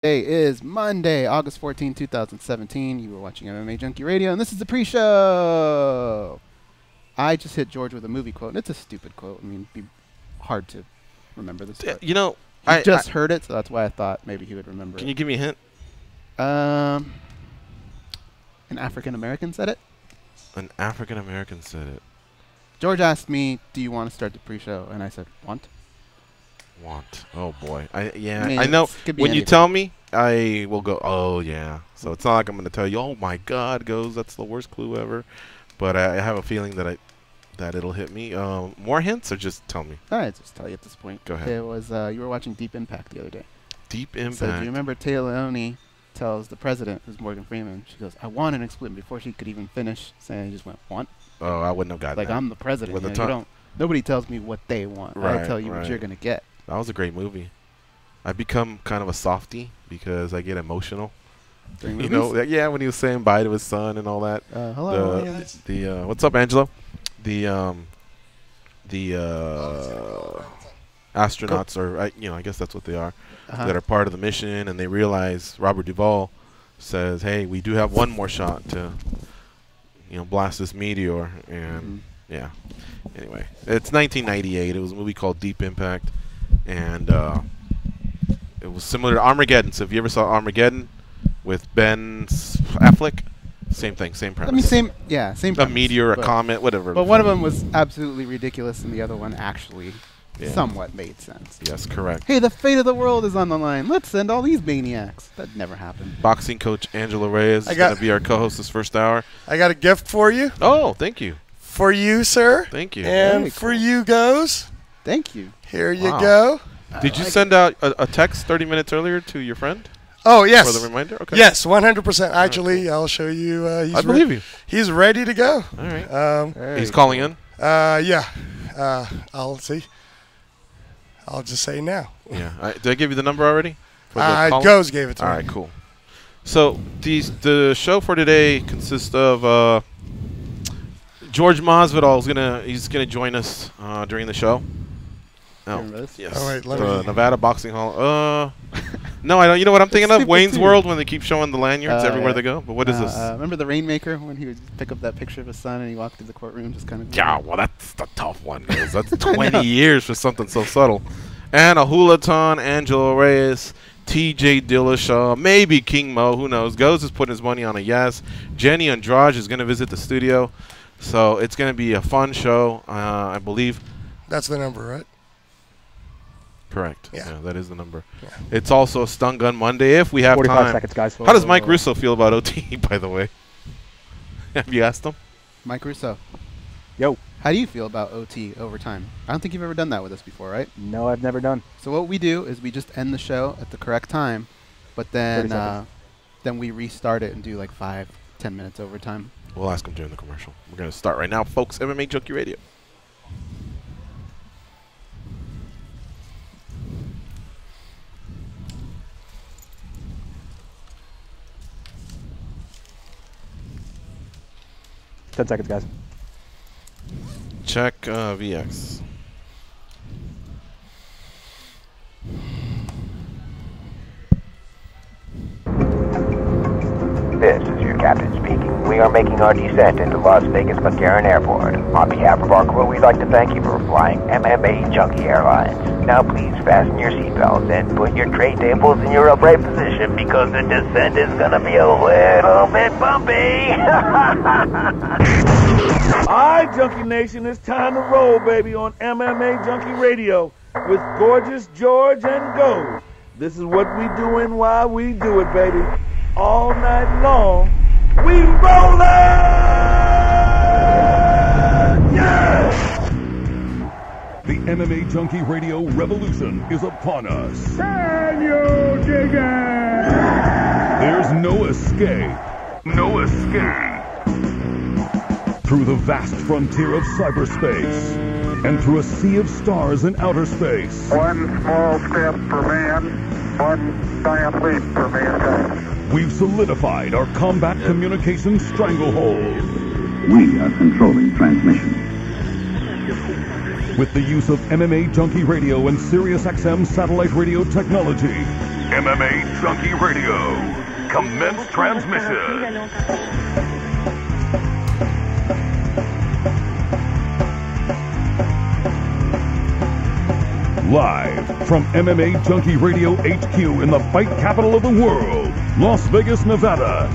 Today is Monday, August 14, 2017. You were watching MMA Junkie Radio, and this is the pre-show. I just hit George with a movie quote, and it's a stupid quote. I mean, it'd be hard to remember this. You know, I just heard it, so that's why I thought maybe he would remember it. Can you give me a hint? An African-American said it. An African-American said it. George asked me, do you want to start the pre-show? And I said, want. Oh, boy. I mean, I know. When anything. You tell me, I will go, oh, yeah. So it's not like I'm going to tell you, oh, my God, that's the worst clue ever. But I have a feeling that it'll hit me. More hints or just tell me? All right, just tell you at this point. Go ahead. It was, you were watching Deep Impact the other day. Deep Impact. So do you remember Taylor Leone tells the president, who's Morgan Freeman, she goes, I want an explicit. Before she could even finish saying, he just went, want? Oh, I wouldn't have gotten like, that. I'm the president. With you know, nobody tells me what they want. Right, I tell you what you're going to get. That was a great movie. I become kind of a softie because I get emotional. You know, yeah, when he was saying bye to his son and all that. Hello. What's up, Angelo? The astronauts are, I guess that's what they are, that are part of the mission, and they realize Robert Duvall says, "Hey, we do have one more shot to, blast this meteor." And yeah. Anyway, it's 1998. It was a movie called Deep Impact, and it was similar to Armageddon. So if you ever saw Armageddon with Ben Affleck, same thing, same premise. I mean, same premise. A meteor, a comet, whatever. But one of them was absolutely ridiculous, and the other one actually somewhat made sense. Yes, correct. Hey, the fate of the world is on the line. Let's send all these maniacs. That never happened. Boxing coach Angelo Reyes is going to be our co-host this first hour. I got a gift for you. Oh, thank you. For you, sir. Thank you. And for you, goes. Thank you. Here you go. Did you send out a text 30 minutes earlier to your friend? Oh, yes. For the reminder? Okay. Yes, 100%. Actually, I'll show you. I believe you. He's ready to go. All right. He's calling in? Yeah. I'll see. I'll just say now. Yeah. Did I give you the number already? Goes gave it to me. All right, cool. So the show for today consists of George Masvidal he's gonna join us during the show. Oh, yes. Oh, wait, the Nevada Boxing Hall. No, I don't. You know what I'm thinking of? Wayne's World, when they keep showing the lanyards everywhere they go. But what is this? Remember the Rainmaker when he would pick up that picture of his son and he walked through the courtroom, just kind of. Yeah, well, that's the tough one. That's 20 years for something so subtle. And a Julaton, Angelo Reyes, TJ Dillashaw, maybe King Mo, who knows? Goes is putting his money on a yes. Jhenny Andrade is going to visit the studio. So it's going to be a fun show, I believe. That's the number, right? Correct. Yeah, that is the number. Yeah. It's also a Stun Gun Monday if we have 45 time. seconds, guys. How does Mike Russo feel about OT, by the way? Have you asked him? Mike Russo. Yo. How do you feel about OT overtime? I don't think you've ever done that with us before, right? No, I've never done. So what we do is we just end the show at the correct time, but then we restart it and do like 5-10 minutes overtime. We'll ask him during the commercial. We're going to start right now, folks. MMA Junkie Radio. Ten seconds, guys. Check VX. This is your captain speaking. We are making our descent into Las Vegas McCarran Airport. On behalf of our crew, we'd like to thank you for flying MMA Junkie Airlines. Now please fasten your seatbelts and put your tray tables in your upright position because the descent is going to be a little bit bumpy. Alright, Junkie Nation, it's time to roll, baby, on MMA Junkie Radio with Gorgeous George and Go. This is what we doing while we do it, baby. All night long, we rollin'! Yeah! The MMA Junkie Radio revolution is upon us. Can you dig it? There's no escape. No escape. Through the vast frontier of cyberspace and through a sea of stars in outer space. One small step for man, one giant leap for mankind. We've solidified our combat communication stranglehold. We are controlling transmission. With the use of MMA Junkie Radio and SiriusXM satellite radio technology, MMAjunkie Radio. Commence transmission. Live from MMAjunkie Radio HQ in the fight capital of the world, Las Vegas, Nevada.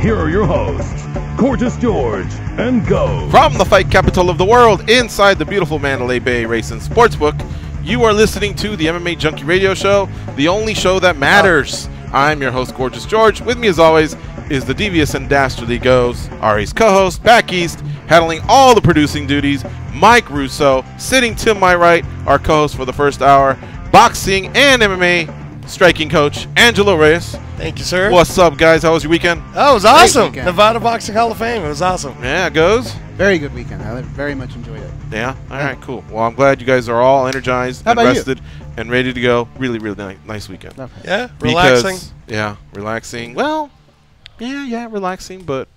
Here are your hosts, Gorgeous George and Go. From the fight capital of the world, inside the beautiful Mandalay Bay Racing Sportsbook, you are listening to the MMA Radio Show, the only show that matters. I'm your host, Gorgeous George. With me, as always, is the devious and dastardly Goes, Ari's co-host, back east, handling all the producing duties, Mike Russo. Sitting to my right, our co-host for the first hour, boxing and MMA striking coach, Angelo Reyes. Thank you, sir. What's up, guys? How was your weekend? Oh, it was awesome. Nevada Boxing Hall of Fame. It was awesome. Yeah, it goes. Very good weekend. I very much enjoyed it. Yeah? All right, cool. Well, I'm glad you guys are all energized and rested and ready to go. Really, really nice weekend. Okay. Yeah, relaxing. Yeah, relaxing. Well, yeah, relaxing, but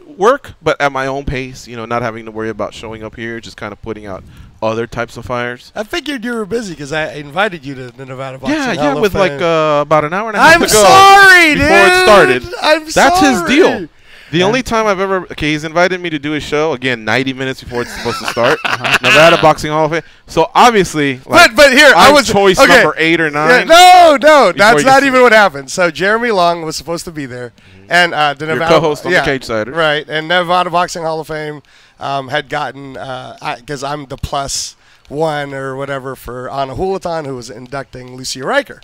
work, but at my own pace, not having to worry about showing up here, just kind of putting out other types of fires. I figured you were busy because I invited you to the Nevada Boxing Hall of Fame. With like about an hour and a half to go. I'm sorry, before dude. It started. I'm That's sorry. his deal. The only time I've ever he's invited me to do his show again 90 minutes before it's supposed to start. Nevada Boxing Hall of Fame. So obviously, like, but here I was choice number 8 or 9. Yeah, no, that's not even what happened. So Jeremy Long was supposed to be there, and the Nevada co-host on the Cage Siders, right? And Nevada Boxing Hall of Fame had gotten because I'm the +1 or whatever for Anna Julaton, who was inducting Lucia Rijker.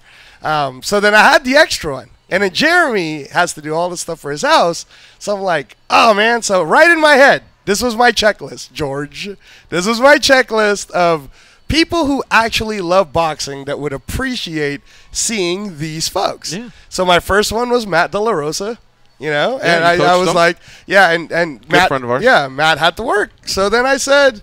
So then I had the extra one. And then Jeremy has to do all this stuff for his house. So I'm like, oh, man. So right in my head, this was my checklist, George. This was my checklist of people who actually love boxing that would appreciate seeing these folks. Yeah. So my first one was Matt De La Rosa, and I was like, and Matt, friend of ours. Yeah, Matt had to work. So then I said,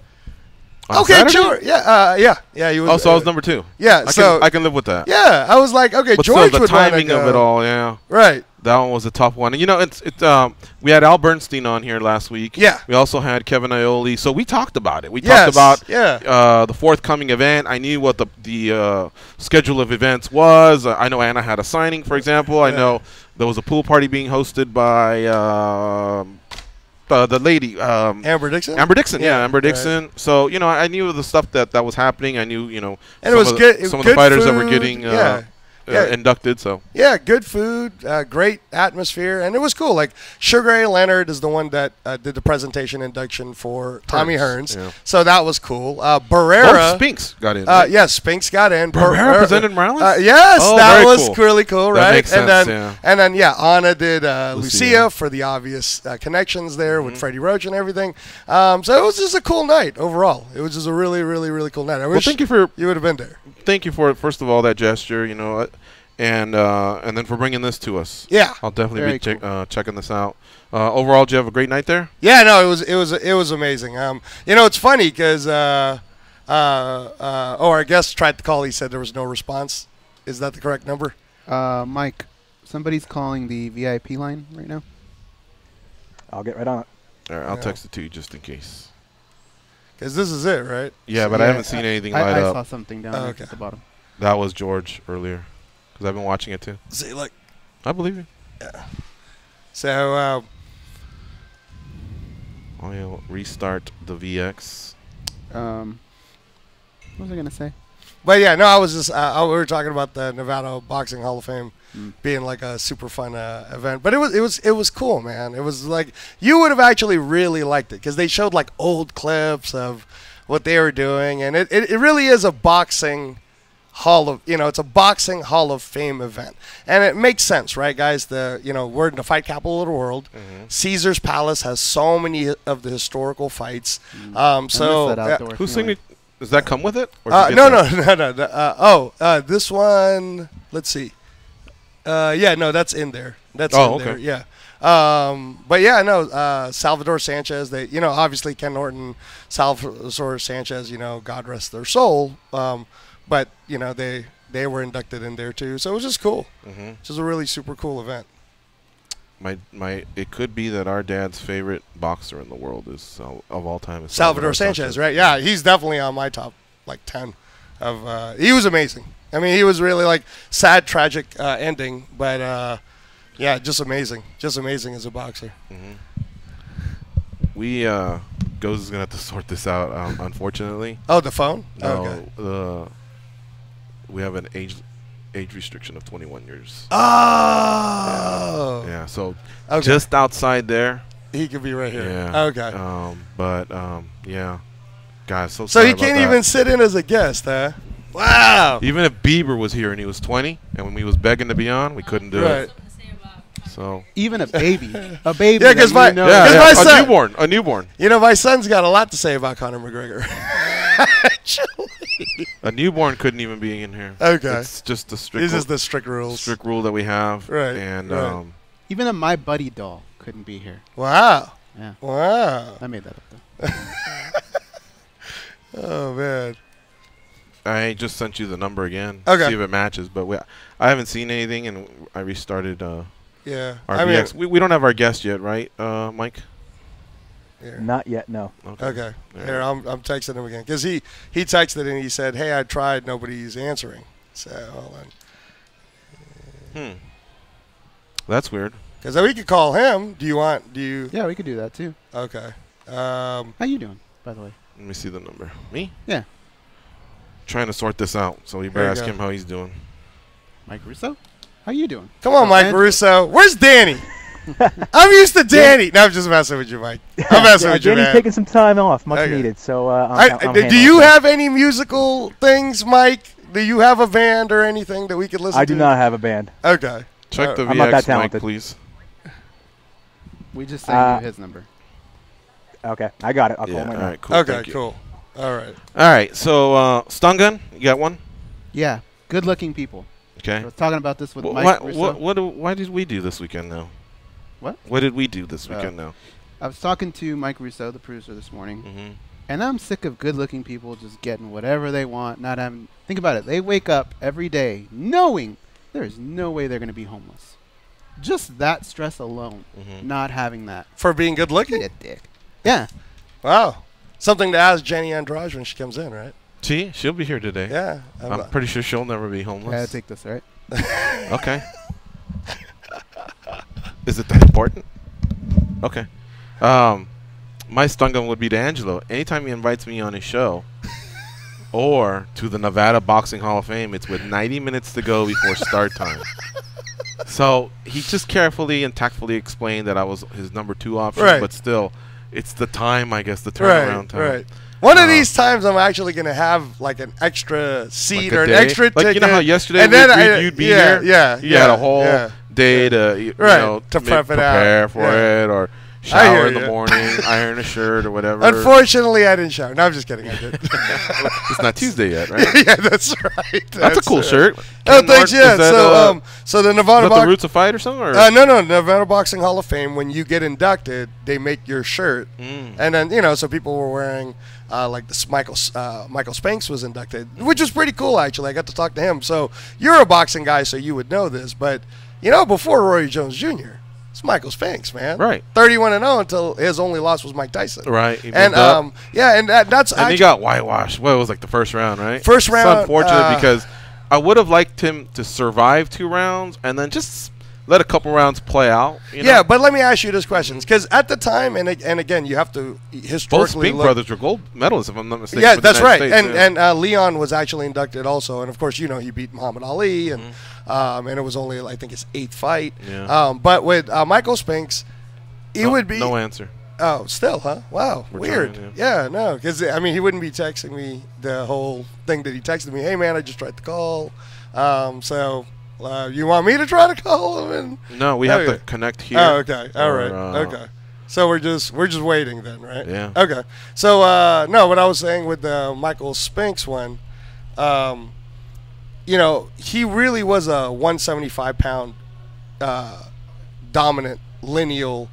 okay, Saturday? sure. Yeah. He was, so I was number 2. Yeah, I can live with that. Yeah, I was like, okay, but George still, the would timing of it all, yeah. Right. That one was a tough one. And we had Al Bernstein on here last week. Yeah. We also had Kevin Aioli. So we talked about it. We talked about the forthcoming event. I knew what the schedule of events was. I know Anna had a signing, for example. I know there was a pool party being hosted by the lady, Amber Dixon. Amber Dixon. Right. So I knew the stuff that was happening. I knew and it was good. Some of the fighters that were getting inducted. So good food, great atmosphere, and it was cool. Like Sugar Ray Leonard is the one that did the presentation induction for Tommy Hearns. Yeah. So that was cool. Barrera, Spinks got in. Right? Yes, Spinks got in. Barrera presented Morales. Yes, that was really cool, right? That makes sense, and then Anna did Lucia for the obvious connections there with Freddie Roach and everything. So it was just a cool night overall. It was just a really, really, really cool night. I wish thank you for you would have been there. Thank you for first of all that gesture, and then for bringing this to us. Yeah, I'll definitely be checking this out. Overall, did you have a great night there? Yeah, no, it was amazing. It's funny because our guest tried to call. He said there was no response. Is that the correct number? Mike, somebody's calling the VIP line right now. I'll get right on it. All right, I'll text it to you just in case. Because this is it, right? Yeah, but I haven't seen anything light up. I saw something down there at the bottom. That was George earlier, because I've been watching it too. See, look. I believe you. Yeah. So, I'll restart the VX. What was I going to say? But yeah, no, I was just, we were talking about the Nevada Boxing Hall of Fame being like a super fun event. But it was cool, man. It was like, you would have actually really liked it because they showed like old clips of what they were doing. And it really is a boxing it's a boxing Hall of Fame event. And it makes sense, right, guys? We're in the fight capital of the world. Caesar's Palace has so many of the historical fights. Who's singing? Does that come with it? Or no. This one, let's see. That's in there. That's in there. Yeah. Salvador Sanchez. They, obviously Ken Norton, Salvador Sanchez. God rest their soul. But they were inducted in there too. So it was just cool. Just a really super cool event. It could be that our dad's favorite boxer in the world is of all time is Salvador Sanchez, right? Yeah, he's definitely on my top 10 of he was amazing. I mean, he was really like sad, tragic ending, but yeah, just amazing as a boxer. We Goes is gonna have to sort this out, unfortunately. Oh, the phone? No, okay. We have an age restriction of 21 years. Oh. Yeah. So just outside there. He could be right here. Yeah. Okay. Yeah. Guys, so he can't even sit in as a guest, huh? Wow. Even if Bieber was here and he was 20, and when we was begging to be on, we couldn't do it. So even a baby. Yeah, because my son, a newborn. You know, my son's got a lot to say about Conor McGregor. Actually. A newborn couldn't even be in here. Okay. It's just the strict. This is the strict rules. Strict rule that we have. Right. And even a My Buddy doll couldn't be here. Wow. Yeah. Wow. I made that up though. Oh man. I just sent you the number again. Okay. See if it matches, but I haven't seen anything, and I restarted. Yeah. RBX. We don't have our guest yet, right, Mike? Yeah. Not yet, no. Okay. Here, I'm texting him again because he texted and he said, "Hey, I tried, nobody's answering." So hold on. That's weird. Because we could call him. Do you? Yeah, we could do that too. Okay. How you doing, by the way? Let me see the number. Me? Yeah. Trying to sort this out, so you better ask him how he's doing. Mike Russo? How you doing? Come on, Mike Russo. Where's Danny? I'm used to Danny. No, I'm just messing with you, Mike. I'm messing with you, man. Danny's taking some time off, much needed. So I'm do you have any musical things, Mike? Do you have a band or anything that we could listen to? I do not have a band. Okay. Check the I'm not that VX, talented. Mike, please. We just sent you his number. Okay, I got it. I'll call him right now. All right, cool. Okay, cool. All right. All right, so stun gun, you got one? Yeah, good-looking people. Okay. I was talking about this with Mike Russo. Why did we do this weekend now? What? What did we do this weekend now? I was talking to Mike Russo, the producer, this morning, and I'm sick of good-looking people just getting whatever they want, not having. Think about it. They wake up every day knowing there is no way they're going to be homeless. Just that stress alone, not having that. For being good-looking? Dick. Yeah. Wow. Something to ask Jhenny Andrade when she comes in, right? She'll be here today. Yeah. I'm pretty sure she'll never be homeless. Yeah, take this, right? Okay. Is it that important? Okay. My stun gun would be to Angelo. Anytime he invites me on his show or to the Nevada Boxing Hall of Fame, it's with 90 minutes to go before start time. So he just carefully and tactfully explained that I was his number 2 option, but still, it's the time, I guess, the turnaround time. Right. One of these times, I'm actually going to have like an extra seat or an extra ticket. Like, you know how yesterday you'd be here? Yeah. You had a whole day to, prepare for it, or shower in the morning, iron a shirt or whatever. Unfortunately, I didn't shower. No, I'm just kidding. I did. It's not Tuesday yet, right? Yeah, that's right. That's a cool shirt. Oh, thanks. Yeah. So the Nevada is that the Roots of Fight or something? Or? No. Nevada Boxing Hall of Fame. When you get inducted, they make your shirt, and then so people were wearing like this. Michael Spinks was inducted, which was pretty cool actually. I got to talk to him. So you're a boxing guy, so you would know this, but before Roy Jones Jr. It's Michael Spinks, man. Right. 31-0 until his only loss was Mike Tyson. Right. And that's and he got whitewashed. Well, it was like the first round, right? First round. It's unfortunate because I would have liked him to survive 2 rounds and then just let a couple rounds play out. Yeah, but let me ask you this question, because at the time, and again, you have to historically both Spink brothers were gold medalists, if I'm not mistaken. Yeah, that's right. And Leon was actually inducted also, and of course, he beat Muhammad Ali, and it was only, I think, his 8th fight. Yeah. But with Michael Spinks, it would be no answer. Oh, still, huh? Wow, We're weird. trying, yeah, no, because he wouldn't be texting me the whole thing that he texted me. Hey, man, I just tried to call. You want me to try to call him? No, we have to connect here. Oh, okay. All right. Okay. So we're just waiting then, right? Yeah. Okay. So no, what I was saying with the Michael Spinks one, he really was a 175-pound dominant lineal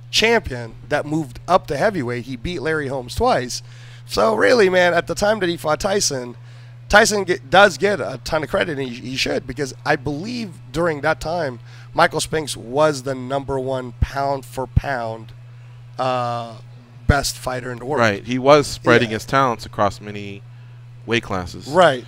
champion that moved up to heavyweight. He beat Larry Holmes twice. So really, man, at the time that he fought Tyson does get a ton of credit, and he should, because I believe during that time, Michael Spinks was the #1 pound-for-pound best fighter in the world. Right. He was spreading his talents across many weight classes. Right.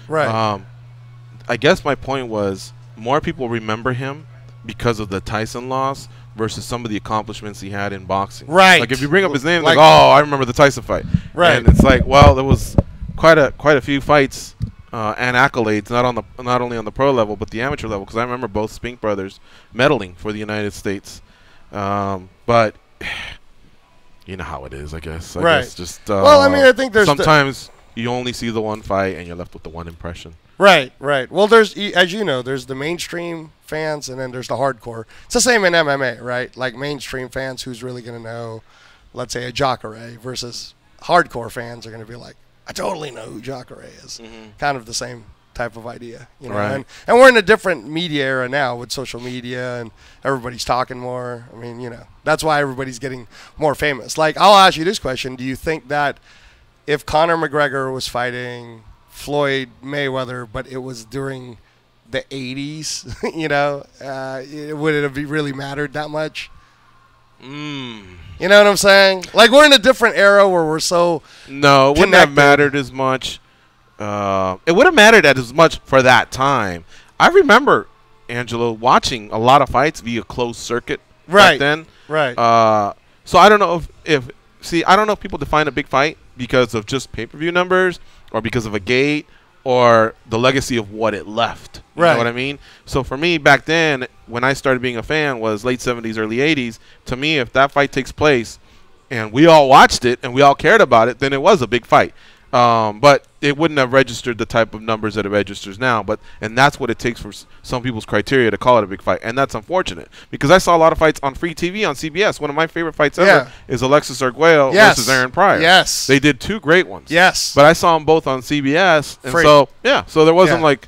I guess my point was more people remember him because of the Tyson loss versus some of the accomplishments he had in boxing. Right. Like if you bring up his name, like, oh, I remember the Tyson fight. Right. And it's like, well, there was quite a few fights and accolades, not only on the pro level but the amateur level, because I remember both Spink brothers medaling for the United States. But you know how it is, I guess. I guess just well, I mean, I think there's sometimes you only see the one fight and you're left with the one impression. Right, right. Well, there's, as you know, there's the mainstream fans and then there's the hardcore. It's the same in MMA, right? Like mainstream fans, who's really going to know, let's say, a Jacare versus hardcore fans are going to be like, I totally know who Jacare is. Kind of the same type of idea, you know. Right. And we're in a different media era now with social media and everybody's talking more. I mean, you know, that's why everybody's getting more famous. Like, I'll ask you this question. Do you think that if Conor McGregor was fighting Floyd Mayweather, but it was during the 80s, you know, would it have really mattered that much? You know what I'm saying? Like, we're in a different era where we're so No, it wouldn't have mattered as much. It would have mattered as much for that time. I remember, Angelo, watching a lot of fights via closed circuit back then. Right. So I don't know if I don't know if people define a big fight because of just pay-per-view numbers or because of a gate or the legacy of what it left. You know what I mean? So for me, back then, when I started being a fan, was late 70s, early 80s. To me, if that fight takes place and we all watched it and we all cared about it, then it was a big fight. But it wouldn't have registered the type of numbers that it registers now. And that's what it takes for some people's criteria to call it a big fight. And that's unfortunate because I saw a lot of fights on free TV on CBS. One of my favorite fights ever is Alexis Arguello versus Aaron Pryor. Yes. They did two great ones. Yes. But I saw them both on CBS. And so, so there wasn't like,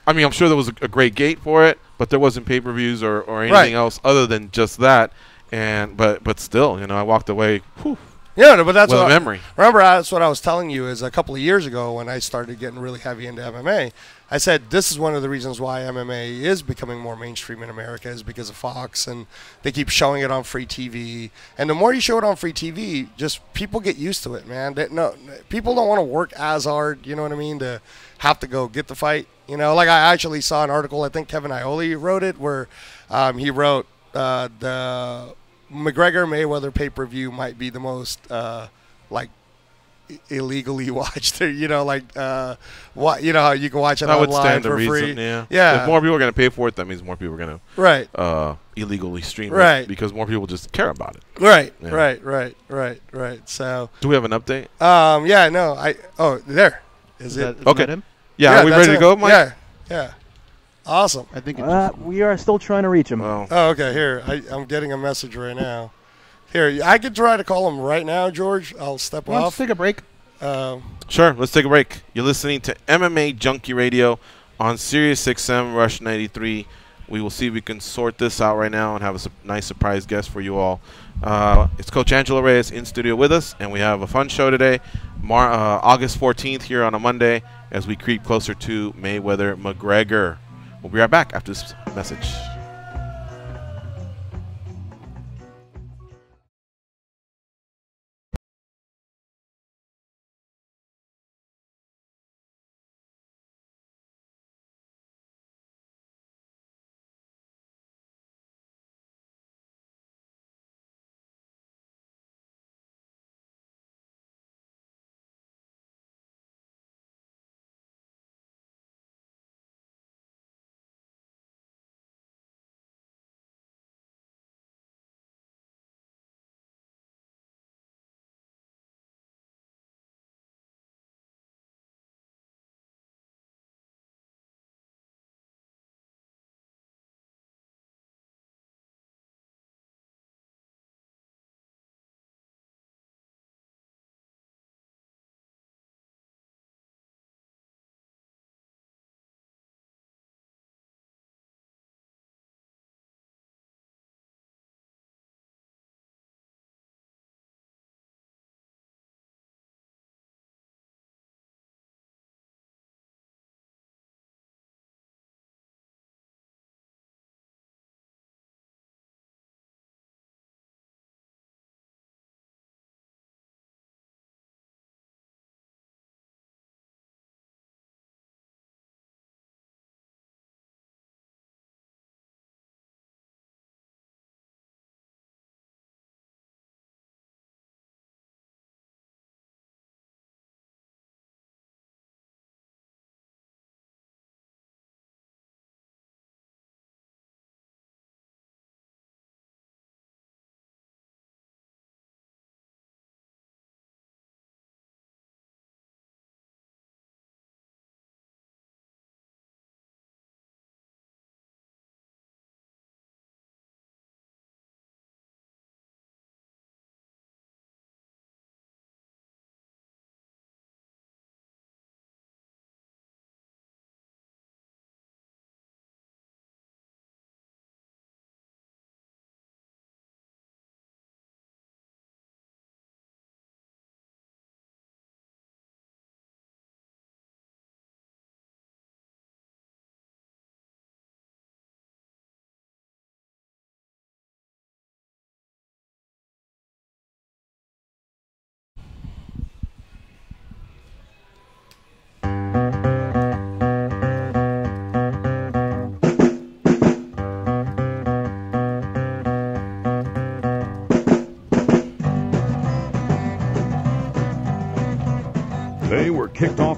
I mean, I'm sure there was a great gate for it, but there wasn't pay-per-views or anything else other than just that. And but still, you know, I walked away, whew. Yeah, but that's what memory. Remember, that's what I was telling you is a couple of years ago when I started getting really heavy into MMA, I said this is one of the reasons why MMA is becoming more mainstream in America is because of Fox, and they keep showing it on free TV. And the more you show it on free TV, just people get used to it, man. People don't want to work as hard, you know what I mean, to have to go get the fight. You know, like I actually saw an article, I think Kevin Iole wrote it, where he wrote the McGregor-Mayweather pay-per-view might be the most, like, illegally watched. You know, like, you know how you can watch it online for free? Yeah. If more people are going to pay for it, that means more people are going to illegally stream it because more people just care about it. Right, yeah. right. So, do we have an update? Yeah, no. There. Is it? Okay. Him? Yeah, are we ready to go, Mike? Yeah. Awesome. I think we are still trying to reach him. Oh, okay. Here, I'm getting a message right now. Here, I could try to call him right now, George. I'll step off. Let's take a break. Sure, let's take a break. You're listening to MMA Junkie Radio on Sirius XM Rush 93. We will see if we can sort this out right now and have a nice surprise guest for you all. It's Coach Angelo Reyes in studio with us, and we have a fun show today, August 14th here on a Monday as we creep closer to Mayweather-McGregor. We'll be right back after this message.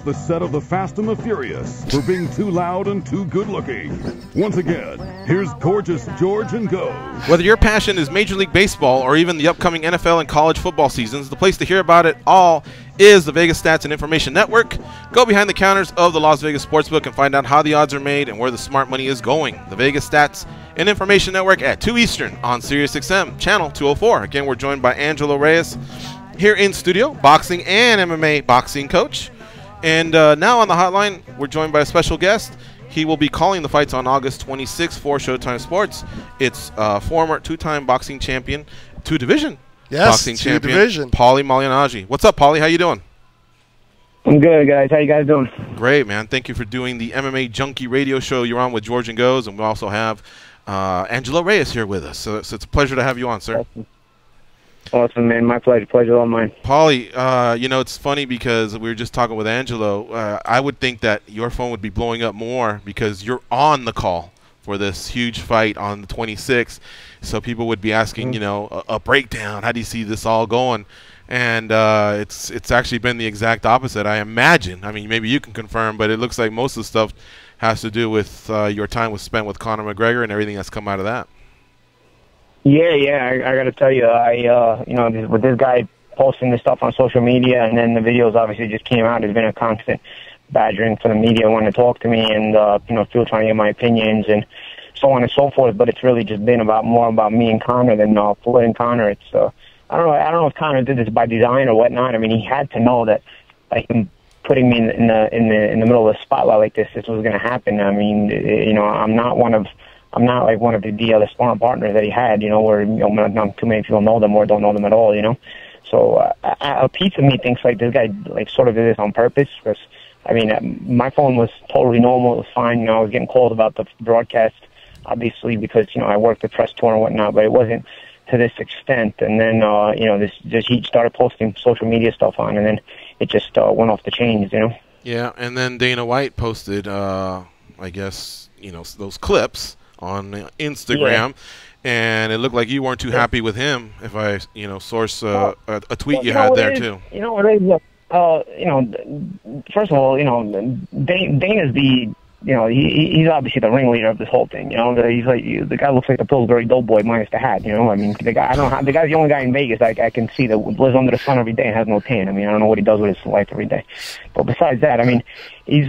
the set of The Fast and the Furious for being too loud and too good-looking. Once again, here's gorgeous George and Go. Whether your passion is Major League Baseball or even the upcoming NFL and college football seasons, the place to hear about it all is the Vegas Stats and Information Network. Go behind the counters of the Las Vegas Sportsbook and find out how the odds are made and where the smart money is going. The Vegas Stats and Information Network at 2 Eastern on SiriusXM, channel 204. Again, we're joined by Angelo Reyes here in studio, boxing and MMA boxing coach. And now on the hotline, we're joined by a special guest. He will be calling the fights on August 26th for Showtime Sports. It's former two-time boxing champion, two-division boxing champion, Paulie Malignaggi. What's up, Paulie? How you doing? I'm good, guys. How you guys doing? Great, man. Thank you for doing the MMA Junkie radio show you're on with George and Goes, and we also have Angelo Reyes here with us. So it's a pleasure to have you on, sir. Awesome, man. My pleasure. Pleasure all mine. Paulie, you know, it's funny because we were just talking with Angelo. I would think that your phone would be blowing up more because you're on the call for this huge fight on the 26th. So people would be asking, you know, a breakdown. How do you see this all going? And it's actually been the exact opposite, I imagine. I mean, maybe you can confirm, but it looks like most of the stuff has to do with your time spent with Conor McGregor and everything that's come out of that. Yeah, I got to tell you, you know, with this guy posting this stuff on social media, and then the videos obviously just came out. There's been a constant badgering from the media wanting to talk to me, and you know, still trying to get my opinions and so on and so forth. But it's really just been more about me and Conor than Floyd and Conor. It's I don't know if Conor did this by design or whatnot. I mean, he had to know that by him putting me in the middle of the spotlight like this was going to happen. I mean, you know, I'm not like one of the other sparring partners that he had, you know, where, you know, not too many people know them or don't know them at all, you know. So a piece of me thinks like this guy like sort of did this on purpose, because I mean, my phone was totally normal. It was fine. You know, I was getting called about the broadcast, obviously, because, you know, I worked the press tour and whatnot, but it wasn't to this extent. And then, you know, he started posting social media stuff on, and then it just went off the chains, you know. Yeah, and then Dana White posted, I guess, you know, those clips on Instagram, and it looked like you weren't too happy with him, if I, you know, source a tweet you had there, too. You know what it is? You know, first of all, you know, Dana's the, you know, he's obviously the ringleader of this whole thing. You know, he's like, the guy looks like the Pillsbury Doughboy minus the hat. You know, I mean, the guy, the guy's the only guy in Vegas I can see that lives under the sun every day and has no tan. I mean, I don't know what he does with his life every day. But besides that, I mean, he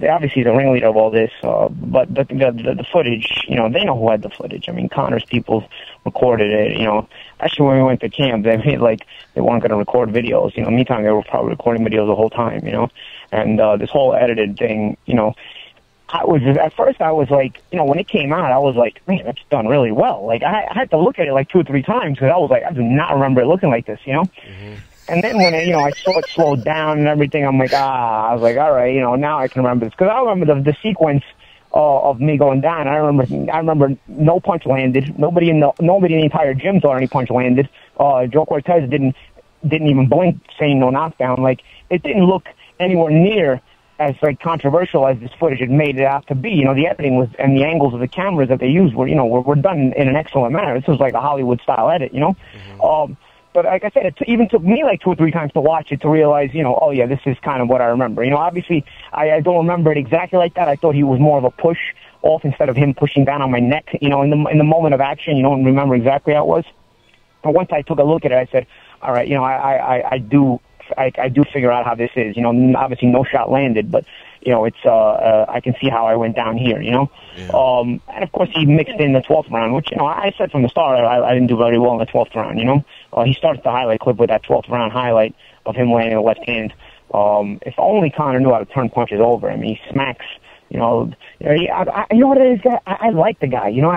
obviously is a ringleader of all this, but the footage, you know, they know who had the footage. I mean, Conor's people recorded it, you know. Actually, when we went to camp, they made like they weren't going to record videos. You know, meantime, they were probably recording videos the whole time, you know. And this whole edited thing, you know, at first I was like, you know, when it came out, I was like, man, that's done really well. Like, I had to look at it like 2 or 3 times, because I was like, I do not remember it looking like this, you know. And then when you know, I saw it slowed down and everything, I'm like, I was like, all right, you know, now I can remember this, because I remember the sequence of me going down. I remember no punch landed. Nobody in the entire gym thought any punch landed. Joe Cortez didn't even blink, saying no knockdown. Like, it didn't look anywhere near as like controversial as this footage had made it out to be. You know, the editing was, and the angles of the cameras that they used were, you know, were done in an excellent manner. This was like a Hollywood style edit, you know. But like I said, it even took me like 2 or 3 times to watch it to realize, you know, oh yeah, this is kind of what I remember. You know, obviously I don't remember it exactly like that. I thought he was more of a push off instead of him pushing down on my neck, you know, in the moment of action. You don't remember exactly how it was. But once I took a look at it, I said, all right, you know, I do figure out how this is. You know, obviously no shot landed, but you know, it's I can see how I went down here, you know. And of course he mixed in the 12th round, which, you know, I said from the start I didn't do very well in the 12th round, you know. He starts the highlight clip with that 12th round highlight of him landing the left hand. If only Conor knew how to turn punches over. I mean, he smacks, you know. You know what it is? I like the guy, you know.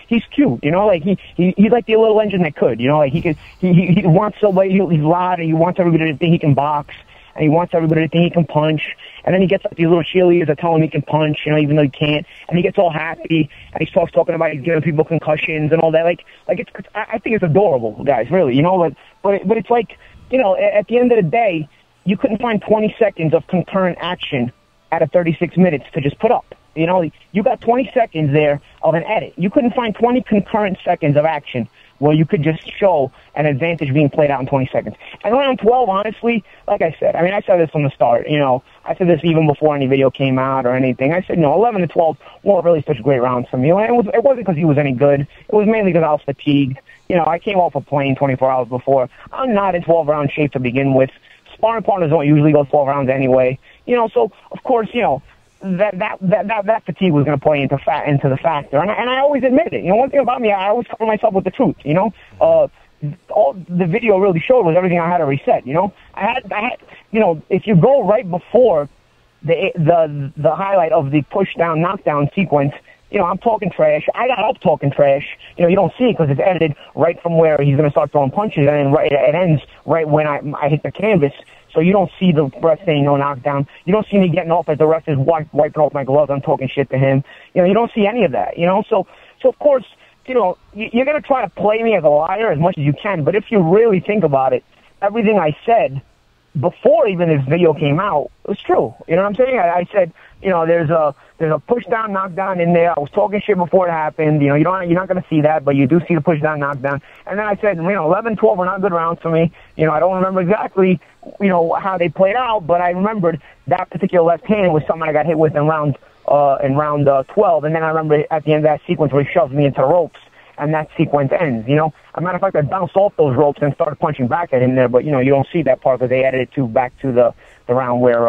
He's cute, you know. Like he's like the little engine that could, you know. Like he wants somebody. He's loud, and he wants everybody to think he can box, and he wants everybody to think he can punch. And then he gets like these little cheerleaders that tell him he can punch, you know, even though he can't. And he gets all happy, and he starts talking about he's giving people concussions and all that. Like I think it's adorable, guys, really, you know. But it's like, you know, at the end of the day, you couldn't find 20 seconds of concurrent action out of 36 minutes to just put up. You know, you got 20 seconds there of an edit. You couldn't find 20 concurrent seconds of action where you could just show an advantage being played out in 20 seconds. And round 12, honestly, like I said, I mean, I said this from the start, you know, I said this even before any video came out or anything. I said, no, 11 and 12 weren't really such great rounds for me. And it wasn't because he was any good. It was mainly because I was fatigued. You know, I came off a plane 24 hours before. I'm not in 12-round shape to begin with. Sparring partners don't usually go 12 rounds anyway. You know, so, of course, you know, that fatigue was going to play into the factor, and I always admit it. You know, one thing about me, I always cover myself with the truth. You know, all the video really showed was everything I had to reset. You know, I had, you know, if you go right before the highlight of the push down knockdown sequence, you know, I'm talking trash. I got up talking trash. You know, you don't see it because it's edited right from where he's going to start throwing punches, and then it ends right when I hit the canvas. So you don't see the ref saying no knockdown. You don't see me getting off as the ref is wiping off my gloves. I'm talking shit to him. You know, you don't see any of that, you know. So of course, you know, you're going to try to play me as a liar as much as you can. But if you really think about it, everything I said before even this video came out was true. You know what I'm saying? I said, you know, there's a push down knockdown in there. I was talking shit before it happened. You know, you're not going to see that, but you do see the push down knockdown. And then I said, you know, 11, 12 were not good rounds for me. You know, I don't remember exactly, you know, how they played out, but I remembered that particular left hand was something I got hit with in round 12. And then I remember at the end of that sequence where he shoved me into the ropes, and that sequence ends, you know. As a matter of fact, I bounced off those ropes and started punching back at him there, but, you know, you don't see that part because they edited it back to the round where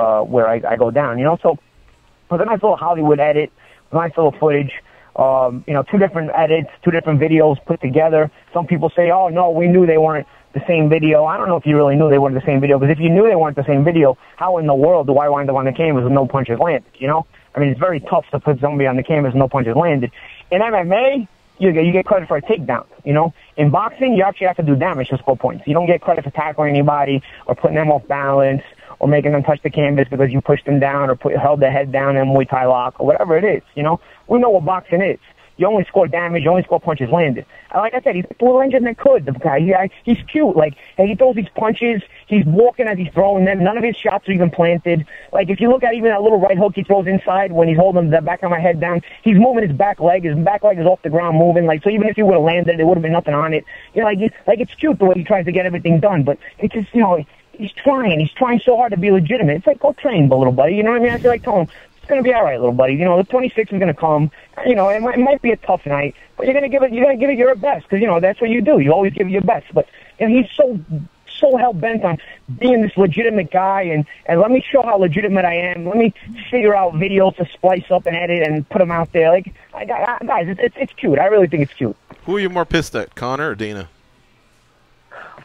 I go down, you know. So it was a nice little Hollywood edit, nice little footage. You know, 2 different edits, 2 different videos put together. Some people say, oh, no, we knew they weren't the same video. I don't know if you really knew they weren't the same video, because if you knew they weren't the same video, how in the world do I wind up on the canvas with no punches landed, you know? I mean, it's very tough to put somebody on the canvas with no punches landed. In MMA, you get credit for a takedown, you know? In boxing, you actually have to do damage to score points. You don't get credit for tackling anybody or putting them off balance or making them touch the canvas because you pushed them down or held their head down in Muay Thai lock or whatever it is, you know? We know what boxing is. You only score damage, you only score punches landed. Like I said, he's a little engine that could, the guy. He's cute. Like, he throws these punches, he's walking as he's throwing them. None of his shots are even planted. Like, if you look at even that little right hook he throws inside when he's holding the back of my head down, he's moving his back leg. His back leg is off the ground moving. Like, so even if he would have landed, there would have been nothing on it. You know, it's cute the way he tries to get everything done, but it's just, you know, he's trying so hard to be legitimate. It's like, go train, little buddy. You know what I mean? I feel like telling him, it's going to be all right, little buddy. You know, the 26 is going to come. You know, it might be a tough night, but you're going to give it your best, because, you know, that's what you do. You always give it your best. But, you know, he's so hell-bent on being this legitimate guy, and let me show how legitimate I am. Let me figure out videos to splice up and edit and put them out there. Like, guys, it's cute. I really think it's cute. Who are you more pissed at, Conor or Dana?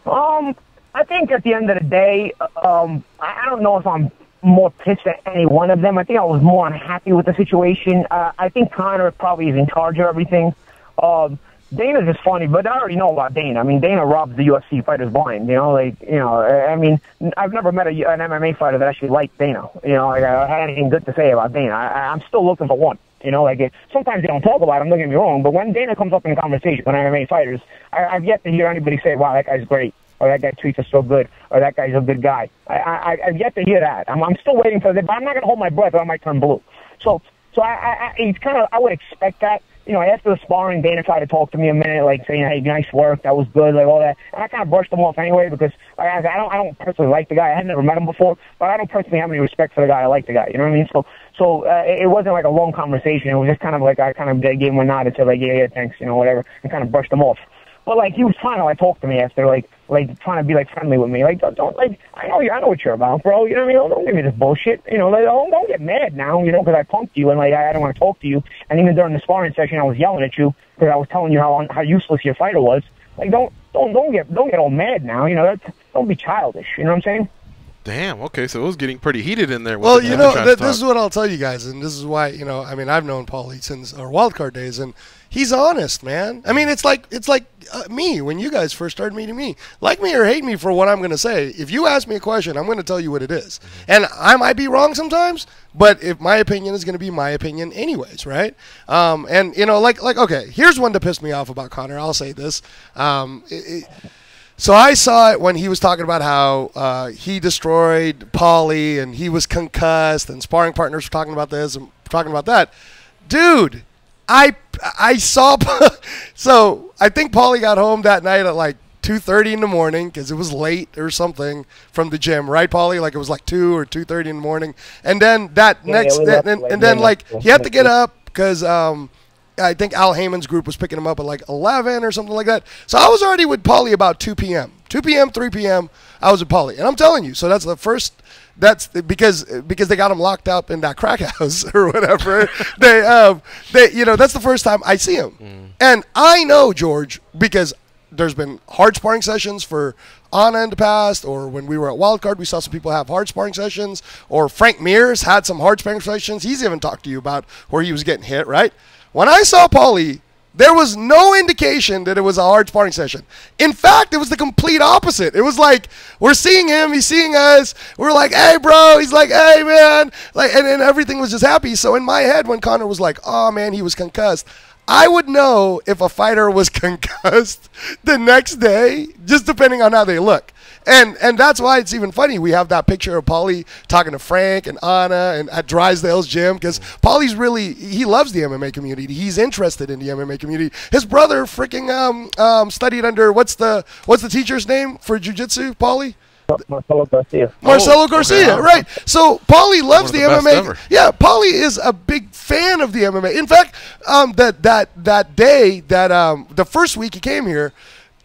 I think at the end of the day, I don't know if I'm more pissed at any one of them. I think I was more unhappy with the situation. I think Conor probably is in charge of everything. Dana's just funny, but I already know about Dana. I mean, Dana robs the UFC fighters blind, you know, like, you know, I mean, I've never met an MMA fighter that actually liked Dana. You know, like, I had anything good to say about Dana. I'm still looking for one. You know, like, sometimes they don't talk about him, don't get me wrong, but when Dana comes up in a conversation with MMA fighters, I've yet to hear anybody say, wow, that guy's great, or that guy treats us so good, or that guy's a good guy. I've yet to hear that. I'm still waiting for that, but I'm not going to hold my breath or I might turn blue. So it's kind of, I would expect that. You know, after the sparring, Dana tried to talk to me a minute, like saying, "Hey, nice work, that was good," like all that. And I kind of brushed him off anyway because like, I don't personally like the guy. I had never met him before, but I don't personally have any respect for the guy. I like the guy. You know what I mean? So it wasn't like a long conversation. It was just kind of like I kind of gave him a nod and said like, yeah, thanks, you know, whatever, and kind of brushed him off. But like he was trying to like talk to me after, like trying to be like friendly with me. Like don't like I know what you're about, bro. You know what I mean? Don't give me this bullshit. You know, like don't get mad now. You know, because I punked you and like I don't want to talk to you. And even during the sparring session, I was yelling at you because I was telling you how useless your fighter was. Like don't get all mad now. You know, don't be childish. You know what I'm saying? Damn, okay, so it was getting pretty heated in there. Well, you know, this is what I'll tell you guys, and this is why, you know, I mean, I've known Paulie since our wildcard days, and he's honest, man. I mean, it's like me when you guys first started meeting me. Like me or hate me for what I'm going to say. If you ask me a question, I'm going to tell you what it is. And I might be wrong sometimes, but if my opinion is going to be my opinion anyways, right? And, you know, like okay, here's one that pissed me off about Conor. I'll say this. So I saw it when he was talking about how he destroyed Paulie and he was concussed and sparring partners were talking about this and talking about that. Dude, I saw, so I think Paulie got home that night at like 2:30 in the morning because it was late or something from the gym, right, Paulie? Like it was like 2 or 2:30 in the morning, and then he had to get up because I think Al Heyman's group was picking him up at like 11 or something like that. So I was already with Paulie about 2 p.m., 2 p.m., 3 p.m. I was with Paulie, and I'm telling you, so that's the first. That's because they got him locked up in that crack house or whatever. they that's the first time I see him, and I know George because there's been hard sparring sessions for Anna in the past, or when we were at Wildcard, we saw some people have hard sparring sessions, or Frank Mears had some hard sparring sessions. He's even talked to you about where he was getting hit, right? When I saw Paulie, there was no indication that it was a hard sparring session. In fact, it was the complete opposite. It was like, we're seeing him, he's seeing us. We're like, hey, bro. He's like, hey, man. Like, and everything was just happy. So in my head, when Conor was like, oh, man, he was concussed, I would know if a fighter was concussed the next day, just depending on how they look. And that's why it's even funny. We have that picture of Paulie talking to Frank and Anna and at Drysdale's gym because Paulie's really, he loves the MMA community. He's interested in the MMA community. His brother freaking studied under, what's the teacher's name for jiu-jitsu, Paulie? Marcelo Garcia. Marcelo Garcia, okay. Right. So Paulie loves the best MMA. Ever. Yeah, Paulie is a big fan of the MMA. In fact, that day, the first week he came here,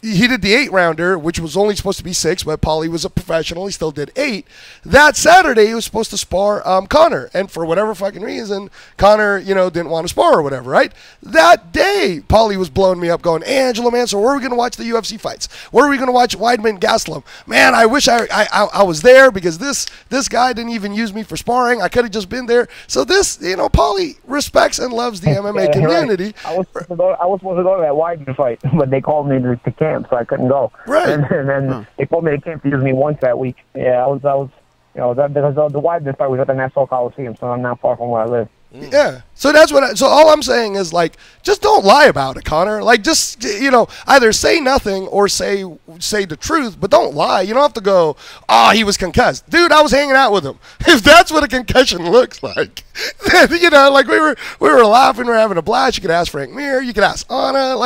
he did the 8-rounder, which was only supposed to be 6, but Paulie was a professional. He still did 8. That Saturday, he was supposed to spar Conor. And for whatever fucking reason, Conor, didn't want to spar or whatever, right? That day, Paulie was blowing me up going, hey, Angelo, man, so where are we going to watch the UFC fights? Where are we going to watch Weidman Gastelum? Man, I wish I was there because this guy didn't even use me for sparring. I could have just been there. So this, Paulie respects and loves the MMA community. Right. I was supposed to go to that Weidman fight, but they called me to camp, so I couldn't go. Right. And then they told me they can't use me once that week. Yeah, I was because the Weidman fight was at the Nassau Coliseum, so I'm not far from where I live. Yeah. So that's so all I'm saying is, like, just don't lie about it, Conor. Like, just, either say nothing or say the truth, but don't lie. You don't have to go, oh, he was concussed. Dude, I was hanging out with him. If that's what a concussion looks like, then, like we were laughing, we were having a blast. You could ask Frank Mir, you could ask Anna,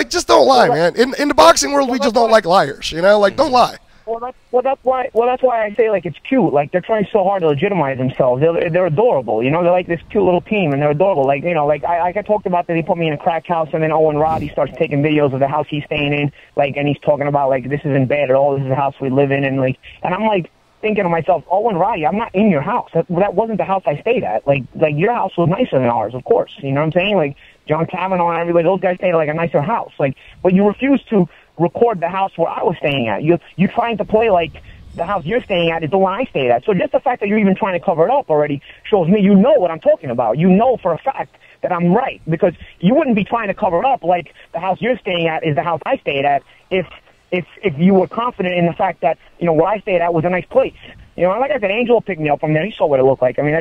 just don't lie, man. In the boxing world, we just don't like liars, don't lie. Well, that's why I say, like, it's cute. Like, they're trying so hard to legitimize themselves. They're adorable, They're like this cute little team, and they're adorable. Like, I talked about that. He put me in a crack house, and then Owen Roddy starts taking videos of the house he's staying in, and he's talking about, like, this isn't bad at all. This is the house we live in, and I'm like thinking to myself, Owen Roddy, I'm not in your house. That wasn't the house I stayed at. Like your house was nicer than ours, of course. You know what I'm saying? Like John Kavanaugh and everybody, those guys stayed at like a nicer house. But you refuse to record the house where I was staying at. You're trying to play like the house you're staying at is the one I stayed at. So just the fact that you're even trying to cover it up already shows me you know what I'm talking about. You know for a fact that I'm right, because you wouldn't be trying to cover it up like the house you're staying at is the house I stayed at if you were confident in the fact that, what I stayed at was a nice place. Like I said, Angelo picked me up from there. He saw what it looked like. I mean,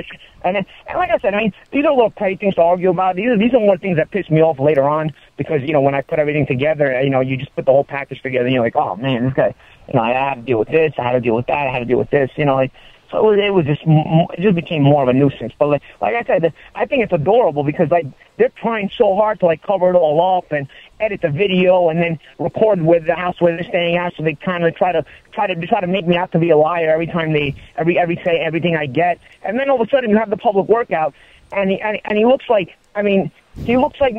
and like I said, these are little petty things to argue about. These are more things that piss me off later on because, when I put everything together, you just put the whole package together and you're like, oh man, this guy, I had to deal with this, I had to deal with that, I had to deal with this, So it just became more of a nuisance. But like I said, I think it's adorable because they're trying so hard to like cover it all up and edit the video and then record with the house where they're staying at. So they kind of try to make me out to be a liar every time they say everything I get. And then all of a sudden you have the public workout and he looks like he looks like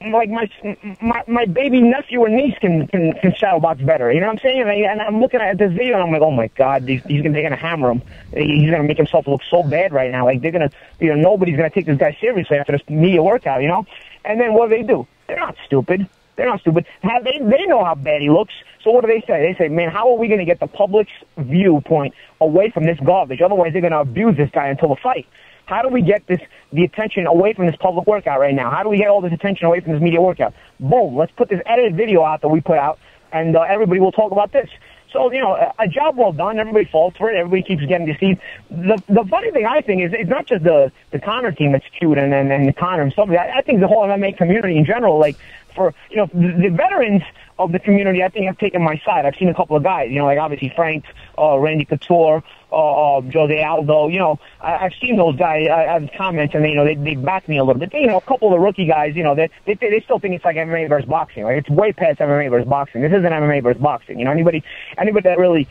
my baby nephew or niece can shadow box better. You know what I'm saying? And I'm looking at this video and I'm like, oh my God, they're gonna hammer him. He's gonna make himself look so bad right now. Like they're gonna, nobody's gonna take this guy seriously after this media workout, And then what do? They're not stupid. They're not stupid. They know how bad he looks. So what do they say? They say, man, how are we gonna get the public's viewpoint away from this garbage? Otherwise, they're gonna abuse this guy until the fight. How do we get the attention away from this public workout right now? How do we get all this attention away from this media workout? Boom, let's put this edited video out that we put out, and everybody will talk about this. So, a job well done. Everybody falls for it. Everybody keeps getting deceived. The funny thing I think is it's not just the Conor team that's cute and the Conor himself. I think the whole MMA community in general, like, for, you know, the veterans of the community, I think, have taken my side. I've seen a couple of guys, you know, like obviously Frank, Randy Couture, Jose Aldo, you know, I've seen those guys, I've comments, and, you know, they back me a little bit. You know, a couple of the rookie guys, you know, they still think it's like MMA versus boxing. Like, it's way past MMA versus boxing. This isn't MMA versus boxing. You know, anybody that really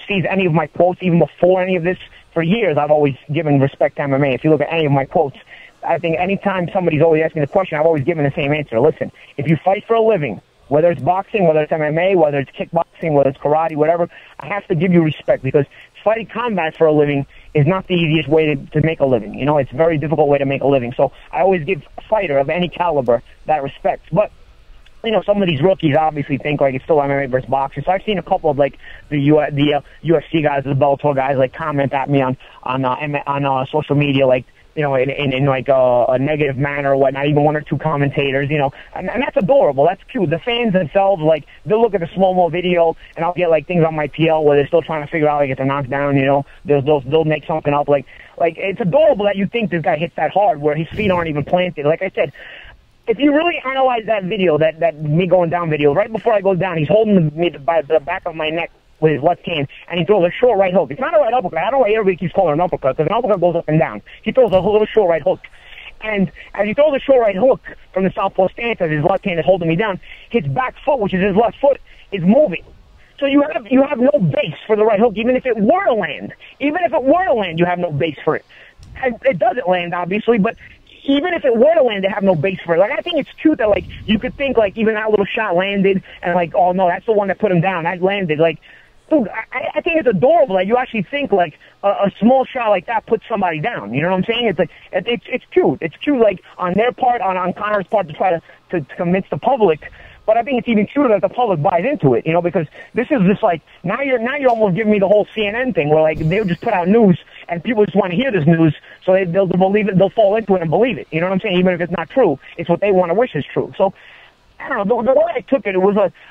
sees any of my quotes, even before any of this, for years, I've always given respect to MMA. If you look at any of my quotes, I think anytime somebody's always asking the question, I've always given the same answer. Listen, if you fight for a living, whether it's boxing, whether it's MMA, whether it's kickboxing, whether it's karate, whatever, I have to give you respect, because fighting combat for a living is not the easiest way to make a living. You know, it's a very difficult way to make a living. So I always give a fighter of any caliber that respect. But, you know, some of these rookies obviously think like it's still MMA versus boxing. So I've seen a couple of like the UFC guys, the Bellator guys, like comment at me on social media, like, you know, in like a negative manner or whatnot, even one or two commentators, you know, and that's adorable. That's cute. The fans themselves, like, they'll look at the slow-mo video, and I'll get, like, things on my PL where they're still trying to figure out, like, if they're knocked down, you know, they'll make something up. Like, it's adorable that you think this guy hits that hard where his feet aren't even planted. Like I said, if you really analyze that video, that me going down video, right before I go down, he's holding me by the back of my neck with his left hand, and he throws a short right hook. It's not a right uppercut. I don't know why everybody keeps calling it an uppercut, because an uppercut goes up and down. He throws a little short right hook. And as he throws a short right hook from the southpaw stance, as his left hand is holding me down, his back foot, which is his left foot, is moving. So you have no base for the right hook, even if it were to land. Even if it were to land, you have no base for it. And it doesn't land, obviously, but even if it were to land, they have no base for it. Like, I think it's cute that, like, you could think, like, even that little shot landed, and, like, oh, no, that's the one that put him down. That landed. Like, dude, I think it's adorable that you actually think, like, a small shot like that puts somebody down. You know what I'm saying? It's like, it's cute. It's cute, like, on their part, on Conor's part, to try to convince the public. But I think it's even cuter that the public buys into it, you know, because this is just like, now you're almost giving me the whole CNN thing where, like, they'll just put out news and people just want to hear this news, so they'll believe it, they'll fall into it and believe it. You know what I'm saying? Even if it's not true, it's what they want to wish is true. So, I don't know, the way I took it,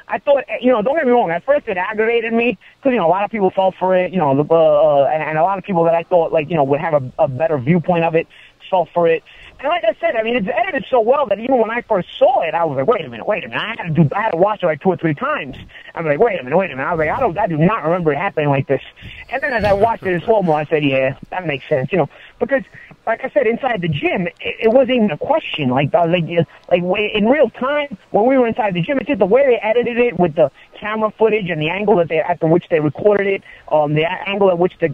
I thought, you know, don't get me wrong, at first it aggravated me, because, you know, a lot of people fell for it, you know, and a lot of people that I thought, like, you know, would have a better viewpoint of it fell for it. And like I said, I mean, it's edited so well that even when I first saw it, I was like, wait a minute. I had to watch it like 2 or 3 times. I'm like, wait a minute. I was like, I do not remember it happening like this. And then as I watched it in slow-mo, I said, yeah, that makes sense, you know, because, like I said, inside the gym, it wasn't even a question. Like in real time, when we were inside the gym, it's just the way they edited it with the camera footage and the angle at which they recorded it, the angle at which the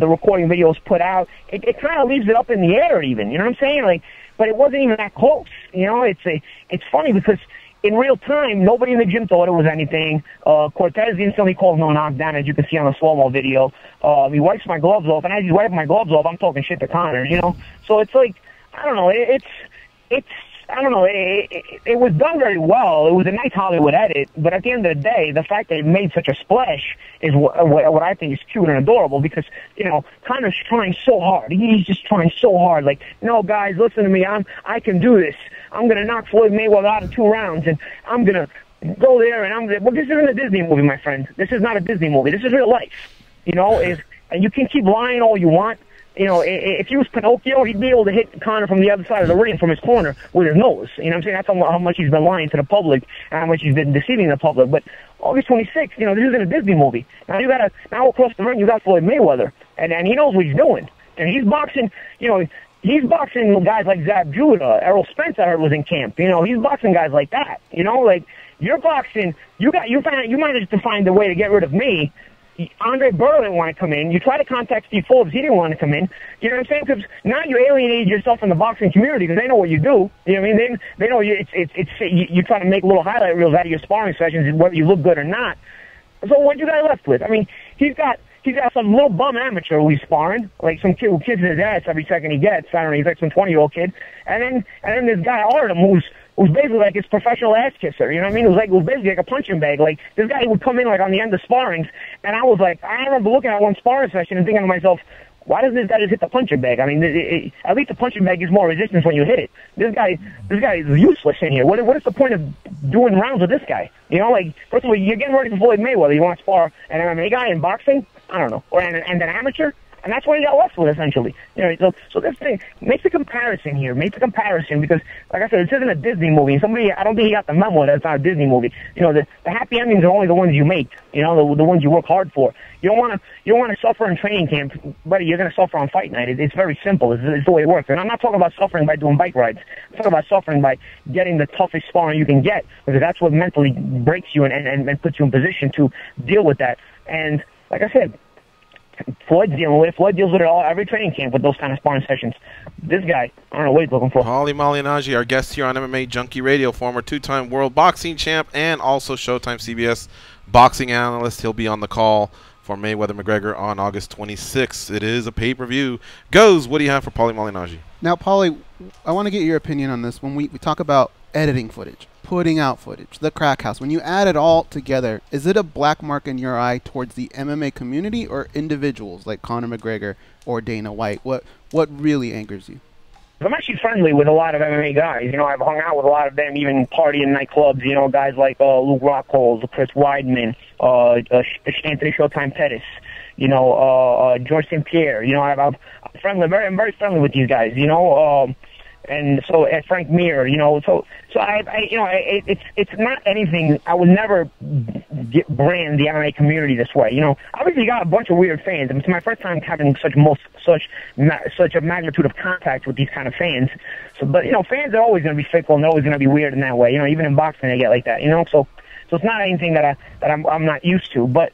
recording video was put out. It kind of leaves it up in the air even, you know what I'm saying? Like, but it wasn't even that close, you know? It's funny because in real time, nobody in the gym thought it was anything. Cortez instantly calls no knockdown, as you can see on the slow-mo video. He wipes my gloves off, and as he's wiping my gloves off, I'm talking shit to Conor, you know? So it's like, I don't know, I don't know, it was done very well. It was a nice Hollywood edit, but at the end of the day, the fact that it made such a splash is what I think is cute and adorable, because, you know, Conor's trying so hard. He's just trying so hard. Like, no, guys, listen to me. I can do this. I'm going to knock Floyd Mayweather out in 2 rounds, and I'm going to go there, and well, this isn't a Disney movie, my friend. This is not a Disney movie. This is real life. You know, and you can keep lying all you want. You know, if he was Pinocchio, he'd be able to hit Conor from the other side of the ring from his corner with his nose. You know what I'm saying? That's how much he's been lying to the public and how much he's been deceiving the public. But August 26th, you know, this isn't a Disney movie. Now across the ring, you got Floyd Mayweather, and he knows what he's doing. And he's boxing, you know, he's boxing guys like Zab Judah. Errol Spence, I heard, was in camp. You know, he's boxing guys like that. You know, like, you're boxing, you managed to find a way to get rid of me. Andre Burr didn't want to come in. You try to contact Steve Forbes. He didn't want to come in. You know what I'm saying? Because now you alienated yourself from the boxing community, because they know what you do. You know what I mean? They know you. You try to make little highlight reels out of your sparring sessions, whether you look good or not. So what you got left with? I mean, he's got some little bum amateur who he's sparring, like some kid who kisses his ass every second he gets. I don't know, he's like some 20-year-old kid. And then this guy Artem, who's basically like his professional ass kisser, you know what I mean? It was basically like a punching bag. Like, this guy would come in like on the end of sparrings, and I was like, I remember looking at one sparring session and thinking to myself, why doesn't this guy just hit the punching bag? I mean, at least the punching bag gives more resistance when you hit it. This guy is useless in here. What is the point of doing rounds with this guy? You know, like, first of all, you're getting ready for Floyd Mayweather. You want to spar an MMA guy in boxing? I don't know. And an amateur? And that's what he got left with, essentially. You know, so this thing, make the comparison here. Make the comparison because, like I said, this isn't a Disney movie. And I don't think he got the memo that it's not a Disney movie. You know, the happy endings are only the ones you make. You know, the ones you work hard for. You don't want to suffer in training camp, buddy. You're going to suffer on fight night. It's very simple. It's the way it works. And I'm not talking about suffering by doing bike rides. I'm talking about suffering by getting the toughest sparring you can get, because that's what mentally breaks you and puts you in position to deal with that. And like I said, Floyd's dealing with it. Floyd deals with it all every training camp with those kind of sparring sessions. This guy, I don't know what he's looking for. Paulie Malignaggi, our guest here on MMA Junkie Radio, former two-time world boxing champ and also Showtime CBS boxing analyst. He'll be on the call for Mayweather-McGregor on August 26th. It is a pay-per-view. Goes, what do you have for Paulie Malignaggi? Now, Paulie, I want to get your opinion on this. When we talk about editing footage, putting out footage, the crack house, when you add it all together, is it a black mark in your eye towards the MMA community or individuals like Conor McGregor or Dana White? What really angers you? I'm actually friendly with a lot of MMA guys. You know, I've hung out with a lot of them, even party in nightclubs. You know, guys like Luke Rockhold, Chris Weidman, Anthony Showtime Pettis, you know, George St. Pierre. You know, I'm friendly, I'm very friendly with these guys. You know, and so at Frank Mir, you know, so I you know, it's not anything. I would never brand the MMA community this way. You know, obviously you got a bunch of weird fans. It's my first time having such a magnitude of contact with these kind of fans. So, but you know, fans are always going to be fickle and they're always going to be weird in that way. You know, even in boxing they get like that. You know, so it's not anything that I'm not used to, but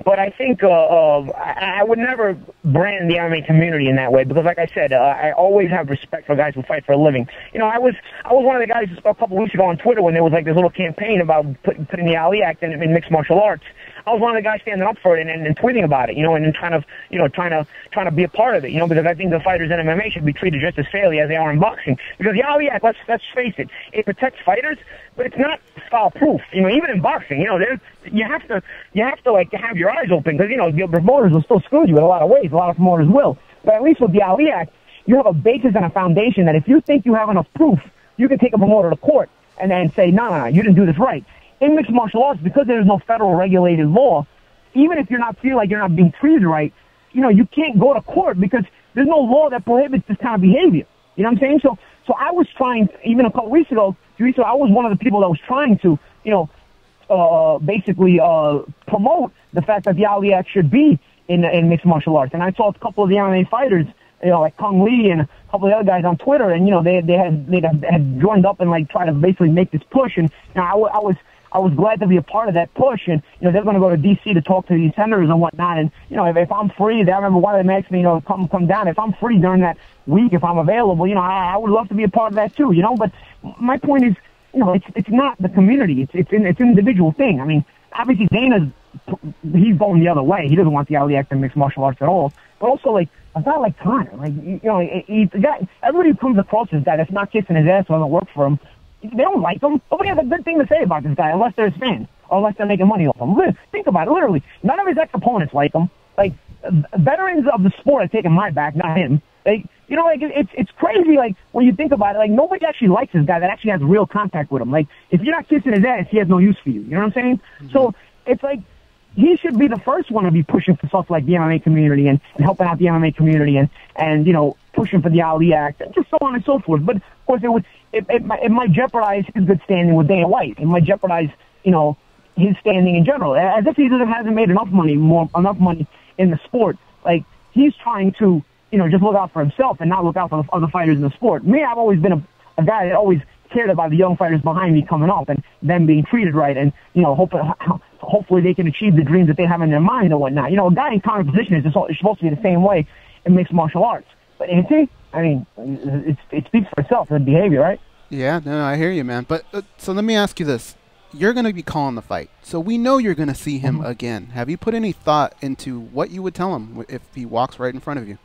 I think I would never brand the MMA community in that way because, like I said, I always have respect for guys who fight for a living. You know, I was one of the guys a couple of weeks ago on Twitter when there was like this little campaign about putting the Ali Act in mixed martial arts. I was one of the guys standing up for it and tweeting about it, you know, and trying to be a part of it, you know, because I think the fighters in MMA should be treated just as fairly as they are in boxing. Because the Ali Act, let's face it, it protects fighters, but it's not foul-proof. You know, even in boxing, you know, you have to like have your eyes open because, you know, the promoters will still screw you in a lot of ways. A lot of promoters will. But at least with the Ali Act, you have a basis and a foundation that if you think you have enough proof, you can take a promoter to court and then say, no, you didn't do this right. In mixed martial arts, because there's no federal regulated law, even if you're not feel like you're not being treated right, you know, you can't go to court because there's no law that prohibits this kind of behavior. You know what I'm saying? So I was trying, even a couple weeks ago, I was one of the people that was trying to, you know, basically promote the fact that the Ali Act should be in mixed martial arts. And I saw a couple of the MMA fighters, you know, like Kung Lee and a couple of the other guys on Twitter, and you know, they had joined up and like try to basically make this push. And you know, I was glad to be a part of that push, and you know they're going to go to D.C. to talk to these senators and whatnot. And you know if I'm free, I remember one of them asked me, you know, come down. If I'm free during that week, if I'm available, you know, I would love to be a part of that too. You know, but my point is, you know, it's not the community. It's an individual thing. I mean, obviously he's going the other way. He doesn't want the Ali Act in mixed martial arts at all. But also like a guy like Conor, like you know, the guy. Everybody who comes across this guy that's not kissing his ass or doesn't work for him, they don't like him. Nobody has a good thing to say about this guy unless they're his fans or unless they're making money off him. Think about it, literally. None of his ex-opponents like him. Like, veterans of the sport have taken my back, not him. Like, you know, like, it's crazy, like, when you think about it, like, nobody actually likes this guy that actually has real contact with him. Like, if you're not kissing his ass, he has no use for you. You know what I'm saying? Mm-hmm. So, it's like, he should be the first one to be pushing for stuff like the MMA community and helping out the MMA community and you know, pushing for the Ali Act and just so on and so forth. But, of course, it might jeopardize his good standing with Dana White. It might jeopardize, you know, his standing in general. As if he hasn't made enough money in the sport. Like, he's trying to, you know, just look out for himself and not look out for the other fighters in the sport. Me, I've always been a guy that always cared about the young fighters behind me coming up and them being treated right and, you know, hopefully they can achieve the dreams that they have in their mind and whatnot. You know, a guy in Conor's position is supposed to be the same way in mixed martial arts. But ain't he? I mean, it speaks for itself, the behavior, right? Yeah, no, I hear you, man. But so let me ask you this. You're going to be calling the fight, so we know you're going to see him again. Have you put any thought into what you would tell him if he walks right in front of you?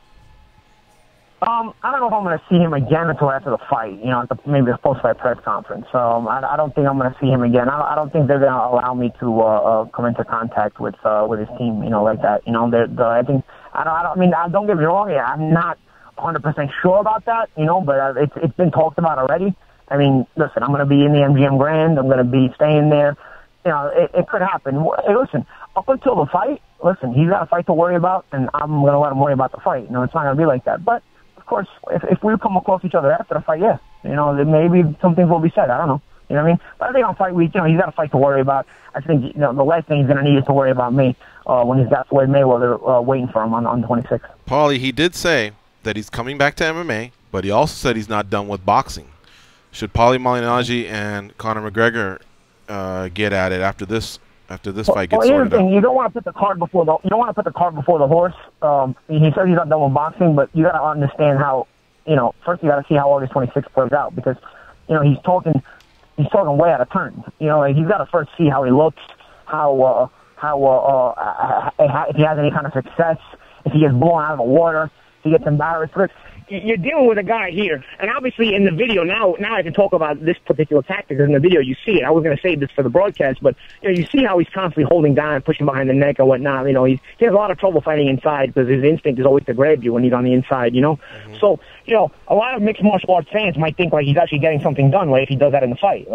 I don't know if I'm going to see him again until after the fight, you know, maybe the post-fight press conference. I don't think I'm going to see him again. I don't think they're going to allow me to come into contact with his team, you know, like that. You know, I mean, don't get me wrong, I'm not 100% sure about that, you know, but it's been talked about already. I mean, listen, I'm going to be in the MGM Grand. I'm going to be staying there. it could happen. Hey, listen, up until the fight, he's got a fight to worry about, and I'm going to let him worry about the fight. It's not going to be like that. But, of course, if we come across each other after the fight, yeah, then maybe some things will be said. I don't know. You know what I mean? But I think on fight week, he's got a fight to worry about. I think, the last thing he's going to need is to worry about me when he's got Floyd Mayweather waiting for him on the 26th. Paulie, he did say that he's coming back to MMA, but he also said he's not done with boxing. Should Paulie Malignaggi and Conor McGregor get at it after this fight gets sorted out? You don't want to put the cart before the horse. He says he's not done with boxing, but you got to understand how. First you got to see how August 26th plays out, because he's talking way out of turn. He's got to first see how he looks, how if he has any kind of success, if he gets blown out of the water, if he gets embarrassed. Look, you're dealing with a guy here, and obviously in the video now I can talk about this particular tactic. In the video you see it. I was going to save this for the broadcast, but you see how he's constantly holding down, pushing behind the neck and whatnot. He has a lot of trouble fighting inside because his instinct is always to grab you when he's on the inside. Mm-hmm. So a lot of mixed martial arts fans might think like he's actually getting something done if he does that in the fight.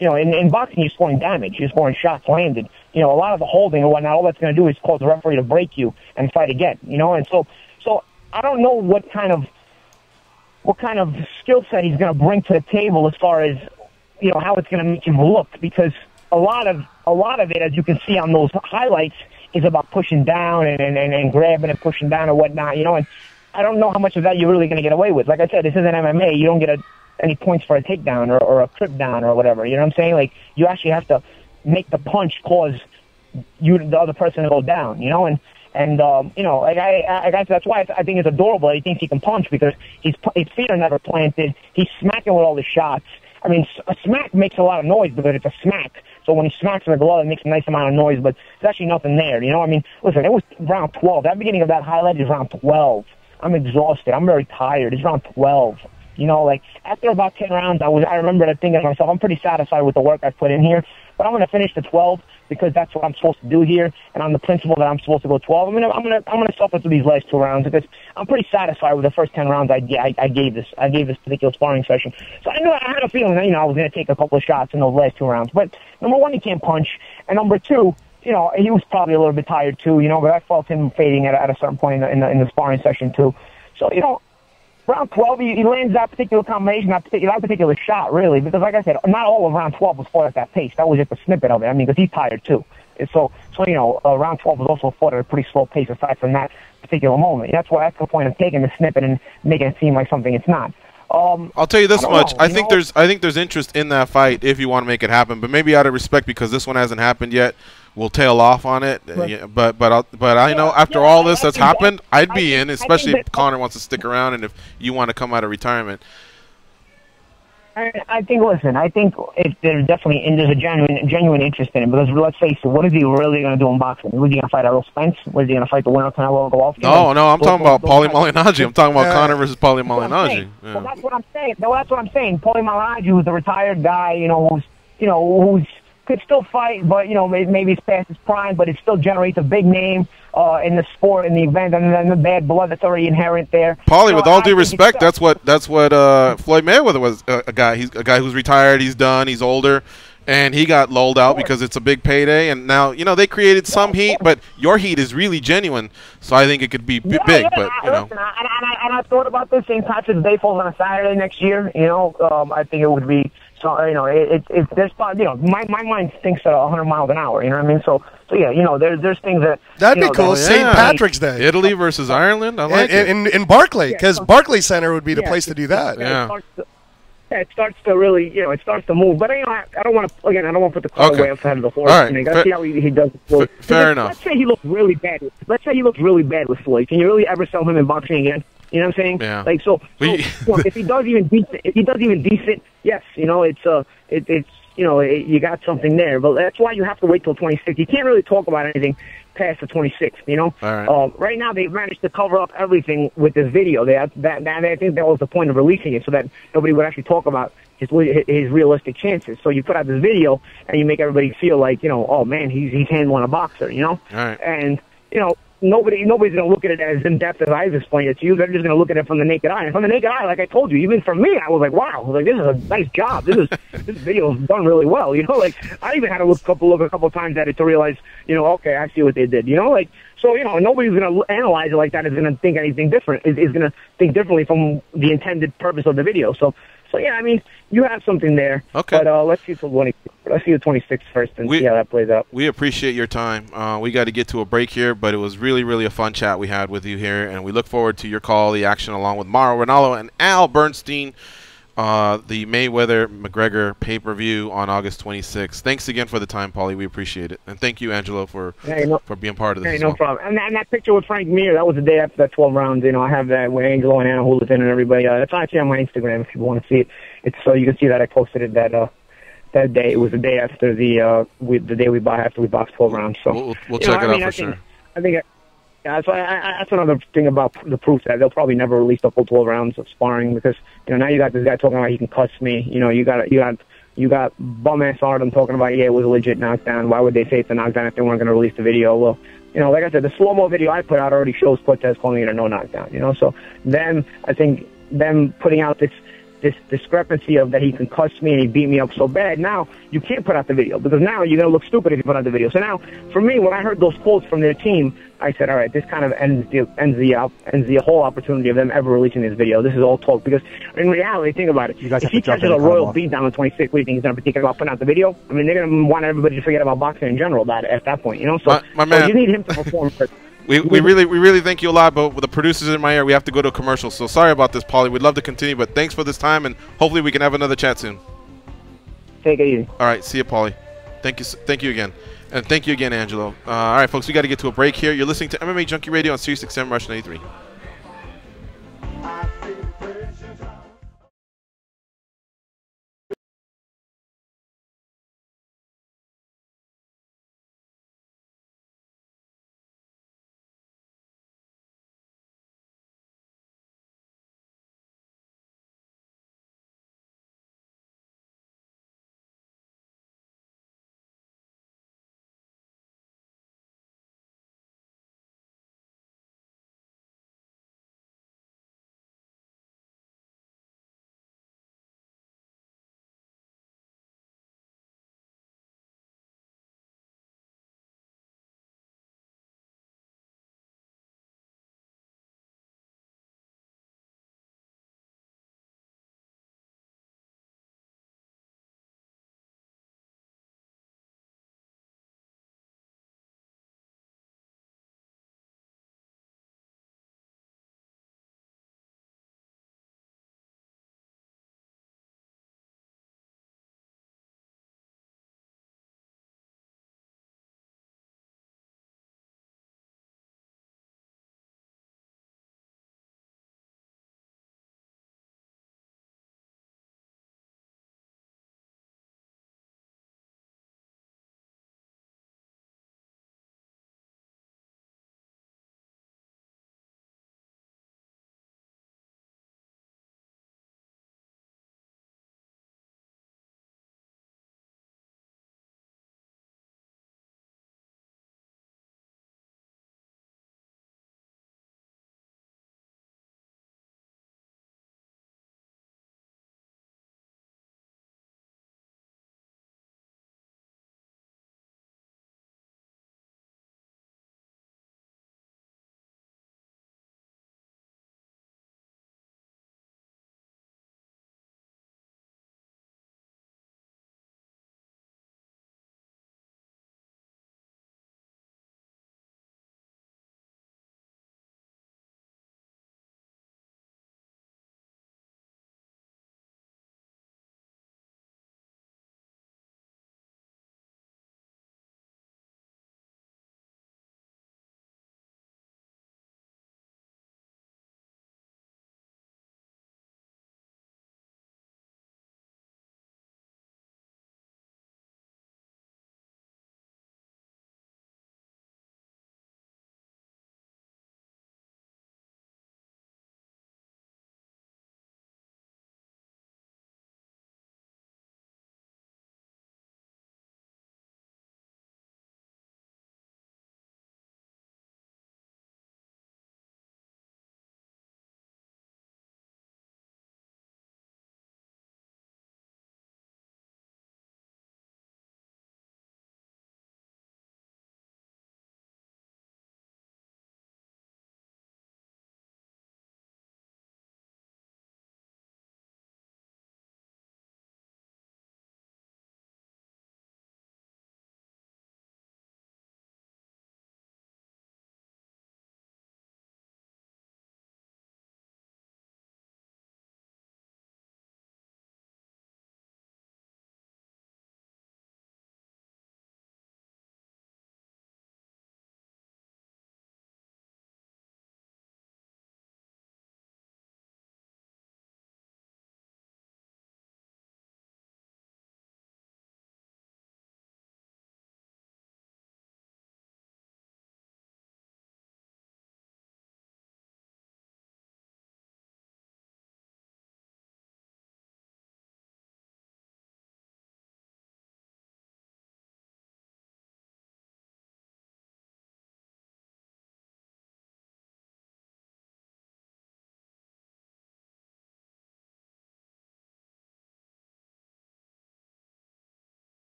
In boxing you're scoring damage, you're scoring shots landed. A lot of the holding and whatnot, all that's going to do is cause the referee to break you and fight again. And so I don't know what kind of skill set he's going to bring to the table as far as, how it's going to make him look, because a lot of it, as you can see on those highlights, is about pushing down and grabbing and pushing down and whatnot, and I don't know how much of that you're really going to get away with. Like I said, this isn't MMA. You don't get any points for a takedown or a trip down or whatever. You know what I'm saying? Like, you actually have to make the punch cause the other person to go down, And that's why I think it's adorable. He thinks he can punch because his feet are never planted. He's smacking with all the shots. I mean, a smack makes a lot of noise because it's a smack. So when he smacks in the glove, it makes a nice amount of noise, but there's actually nothing there. I mean, listen, it was round 12. That beginning of that highlight is round 12. I'm exhausted. I'm very tired. It's round 12. After about 10 rounds, I remember thinking to myself, I'm pretty satisfied with the work I've put in here, but I'm going to finish the 12 because that's what I'm supposed to do here, and on the principle that I'm supposed to go 12. I'm going to suffer through these last 2 rounds because I'm pretty satisfied with the first 10 rounds I gave this particular sparring session. So I had a feeling that I was going to take a couple of shots in those last 2 rounds. But number one, he can't punch, and number two, he was probably a little bit tired too, but I felt him fading at a certain point in the sparring session too. So round 12, he lands that particular combination, that particular shot, really, because, like I said, not all of round 12 was fought at that pace. That was just a snippet of it. I mean, because he's tired, too. So round 12 was also fought at a pretty slow pace aside from that particular moment. That's the point of taking the snippet and making it seem like something it's not. I'll tell you this much. I think there's interest in that fight if you want to make it happen, but maybe out of respect because this one hasn't happened yet, we'll tail off on it. Right. But I know after all this that's happened, I'd be in, especially if Conor wants to stick around and if you want to come out of retirement. I think there's a genuine interest in it, because let's face it, what is he really going to do in boxing? Was he going to fight Errol Spence? Was he going to fight the winner of Canelo Golovkin? No, I'm talking about Paulie Malignaggi. I'm talking about Conor versus Paulie Malignaggi. Yeah. Well, that's what I'm saying. Paulie Malignaggi was a retired guy, who's could still fight, but maybe it's past his prime, but it still generates a big name in the sport, in the event, and then the bad blood that's already inherent there. Paulie, with all due respect, that's what Floyd Mayweather was. A guy who's retired. He's done. He's older, and he got lulled out because it's a big payday. And now they created some heat, but your heat is really genuine. So I think it could be big. But listen, I thought about this. St. Patrick's Day falls on a Saturday next year. I think it would be. So there's my mind thinks at 100 miles an hour. You know what I mean? So yeah, there's things that'd be cool. St. Patrick's Day, Italy versus Ireland. I like it in Barclay, because Barclays Center would be the place to do that. Yeah. It starts to really, it starts to move. But I don't want to put the cart way ahead of the horse. All right. Let's see how he does. Fair enough. Let's say he looks really bad. With Floyd. Can you really ever sell him in boxing again? You know what I'm saying? Yeah. If he does even decent, yes, it's you got something there. But that's why you have to wait till 26th. You can't really talk about anything past the 26th. All right. Right now they've managed to cover up everything with this video. I think that was the point of releasing it, so that nobody would actually talk about his realistic chances. So you put out this video and you make everybody feel like oh man, he's handling a boxer. All right. And nobody's going to look at it as in depth as I've explained it to you. They're just going to look at it from the naked eye. And from the naked eye, like I told you, even for me, I was like, wow, I was like, this is a nice job. This video is done really well. You know, like I even had to look a couple times at it to realize, you know, okay, I see what they did. You know, like so, you know, nobody's going to analyze it like that. Is going to think anything different. Is going to think differently from the intended purpose of the video. So yeah, I mean, you have something there. Okay. But let's see the 26th first and see how that plays out. We appreciate your time. We got to get to a break here, but it was really, really a fun chat we had with you here, and we look forward to your call, the action, along with Mauro Ranallo and Al Bernstein, the Mayweather-McGregor pay-per-view on August 26th. Thanks again for the time, Paulie. We appreciate it. And thank you, Angelo, for being part of this. Hey, no problem. And that picture with Frank Mir, that was the day after that 12 rounds. You know, I have that with Angelo and Anna Hulaton and everybody. That's actually on my Instagram if you want to see it. It's so you can see that I posted it that day. It was the day after after we boxed 12 rounds. So we'll check it out for sure. I think that's another thing about the proof that they'll probably never release the full 12 rounds of sparring because you know now you got this guy talking about he can cuss me. You know you got bum ass Artem talking about it was a legit knockdown. Why would they say it's a knockdown if they weren't going to release the video? Well, you know, like I said, the slow-mo video I put out already shows Cortez calling it a no knockdown. You know, so I think them putting out this discrepancy of that he can cuss me and he beat me up so bad. Now you can't put out the video because now you're gonna look stupid if you put out the video. So now, for me, when I heard those quotes from their team, I said, all right, this kind of ends the whole opportunity of them ever releasing this video. This is all talk because in reality, think about it. If he catches a royal beat down on 26th, what do you think he's gonna be thinking about putting out the video? I mean, they're gonna want everybody to forget about boxing in general at that point. You know, so you need him to perform first. We really thank you a lot, but with the producers in my ear, we have to go to a commercial. So sorry about this, Paulie. We'd love to continue, but thanks for this time, and hopefully we can have another chat soon. Take it easy. All right, see you, Paulie. Thank you again, and thank you again, Angelo. All right, folks, we got to get to a break here. You're listening to MMA Junkie Radio on Sirius XM Rush 93.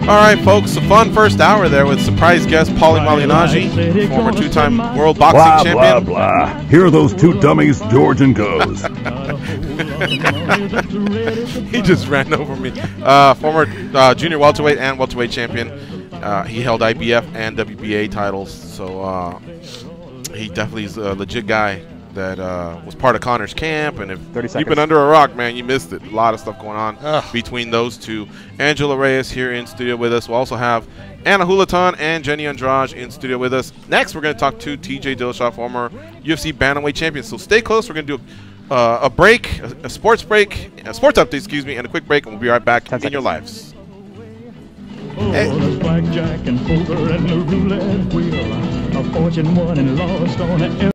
All right, folks, a fun first hour there with surprise guest Paulie Malignaggi, former two-time world boxing champion. Blah, blah. Here are those two dummies, George and Goes. He just ran over me. Former junior welterweight and welterweight champion. He held IBF and WBA titles, so he definitely is a legit guy that was part of Conor's camp. And if you've been under a rock, man, you missed it. A lot of stuff going on between those two. Angelo Reyes here in studio with us. We'll also have Julaton and Jhenny Andrade in studio with us. Next, we're going to talk to TJ Dillashaw, former UFC bantamweight champion. So stay close. We're going to do a break, a sports break, a sports update, excuse me, and a quick break, and we'll be right back in your lives. Hey. Blackjack and poker and the roulette wheel. A fortune won and lost on a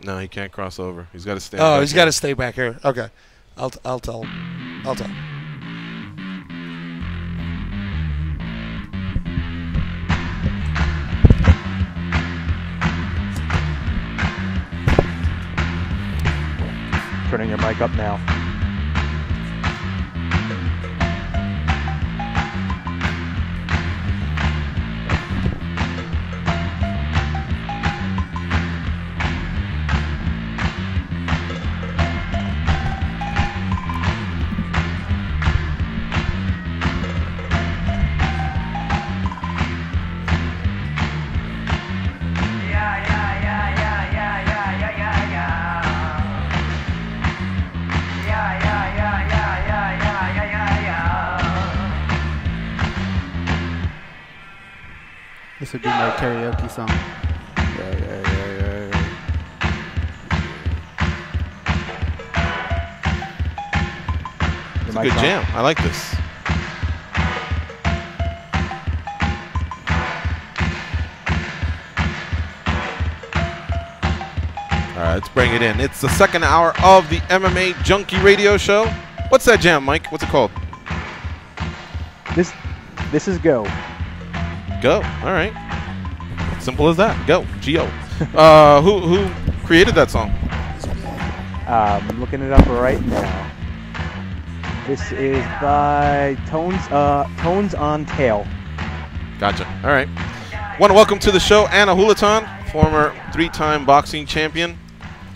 No, he can't cross over. He's got to stand. Oh, he's got to stay back here. Okay, I'll tell him. I'll tell him. Turning your mic up now. This would be my karaoke song. It's a good jam. I like this. All right, let's bring it in. It's the second hour of the MMA Junkie Radio Show. What's that jam, Mike? What's it called? This is Go. Go. All right. Simple as that. Go. G-O. Who created that song? I'm looking it up right now. This is by Tones on Tail. Gotcha. All right. Want to welcome to the show Anna Julaton, former 3-time boxing champion.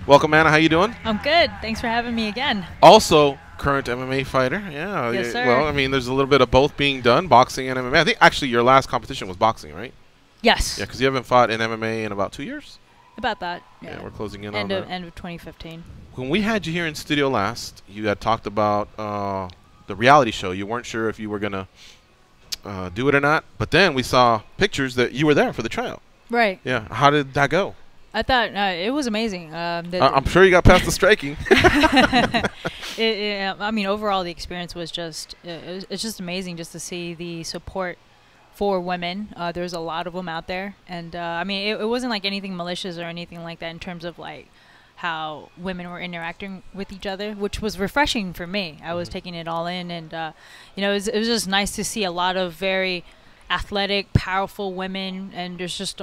Welcome, Anna. How you doing? I'm good. Thanks for having me again. Also, current MMA fighter. Yeah. Yes, sir. Well, I mean, there's a little bit of both being done, boxing and MMA. I think actually your last competition was boxing, right? Yes. Yeah, because you haven't fought in MMA in about 2 years. About that. Yeah, we're closing in on that. End of 2015. When we had you here in studio last, you had talked about the reality show. You weren't sure if you were gonna do it or not, but then we saw pictures that you were there for the tryout. Right. Yeah. How did that go? I thought it was amazing. I'm sure you got past the striking. I mean, overall, the experience was just it's just amazing just to see the support for women. There's a lot of them out there, and I mean, it wasn't like anything malicious or anything like that in terms of like how women were interacting with each other, which was refreshing for me. I was taking it all in, and you know, it was just nice to see a lot of very athletic, powerful women, and there's just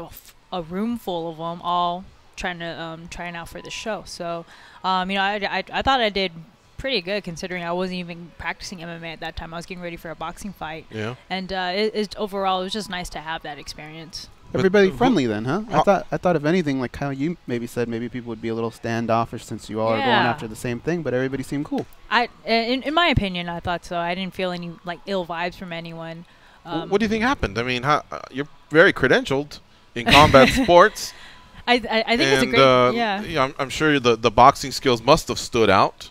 a room full of them all trying out for the show. So, you know, I thought I did pretty good considering I wasn't even practicing MMA at that time. I was getting ready for a boxing fight. Yeah. And overall, it was just nice to have that experience. Everybody friendly then, huh? I thought if anything, like how you maybe said, maybe people would be a little standoffish since you all are going after the same thing, but everybody seemed cool. In my opinion, I thought so. I didn't feel any like ill vibes from anyone. What do you think happened? I mean, you're very credentialed in combat sports. I think it's a great, yeah. I'm sure the boxing skills must have stood out,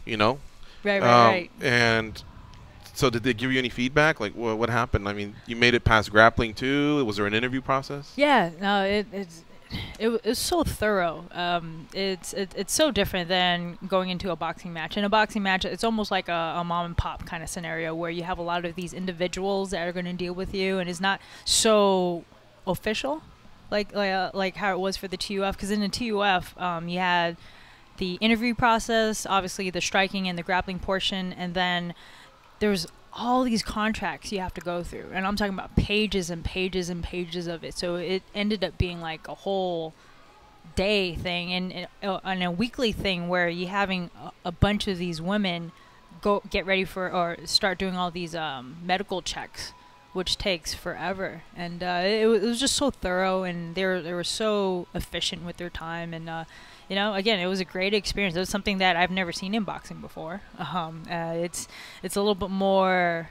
you know. Right. And so did they give you any feedback? Like, what happened? I mean, you made it past grappling too. Was there an interview process? Yeah, no, it was so thorough. It's so different than going into a boxing match. In a boxing match, it's almost like a mom and pop kind of scenario where you have a lot of these individuals that are going to deal with you, and it's not so official, like how it was for the TUF. Because in the TUF, you had the interview process, obviously the striking and the grappling portion, and then there's all these contracts you have to go through, and I'm talking about pages and pages and pages of it. So it ended up being like a whole day thing and a weekly thing where you're having a bunch of these women go get ready for or start doing all these medical checks, which takes forever. And it was just so thorough, and they were so efficient with their time. And you know, again, it was a great experience. It was something that I've never seen in boxing before. It's a little bit more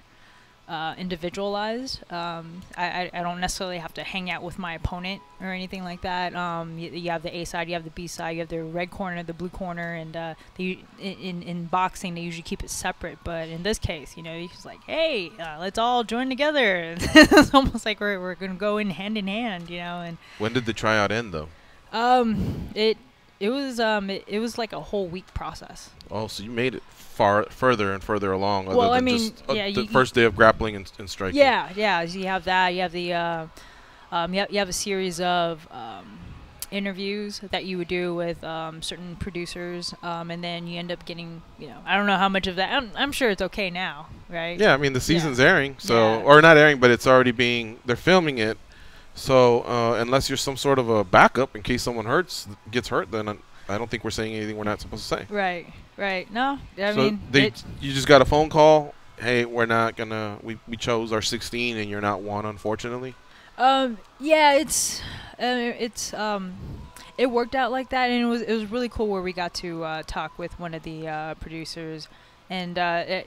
individualized. I don't necessarily have to hang out with my opponent or anything like that. You have the A side, you have the B side, you have the red corner, the blue corner, and in boxing they usually keep it separate. But in this case, you know, you're just like, hey, let's all join together. It's almost like we're gonna go in hand, you know. And when did the tryout end, though? It was like a whole week process. Oh, so you made it further and further along. Well, I mean, the first day of grappling and striking. Yeah. So you have that. You have the you have a series of interviews that you would do with certain producers, and then you end up getting, I don't know how much of that. I'm sure it's okay now, right? Yeah, I mean the season's airing, so or not airing, but it's already they're filming it. So unless you're some sort of a backup in case someone gets hurt, then I don't think we're saying anything we're not supposed to say. Right. No, I so mean, you just got a phone call. Hey, we're not gonna. We chose our 16, and you're not one, unfortunately. Yeah, it worked out like that, and it was really cool where we got to talk with one of the producers, and I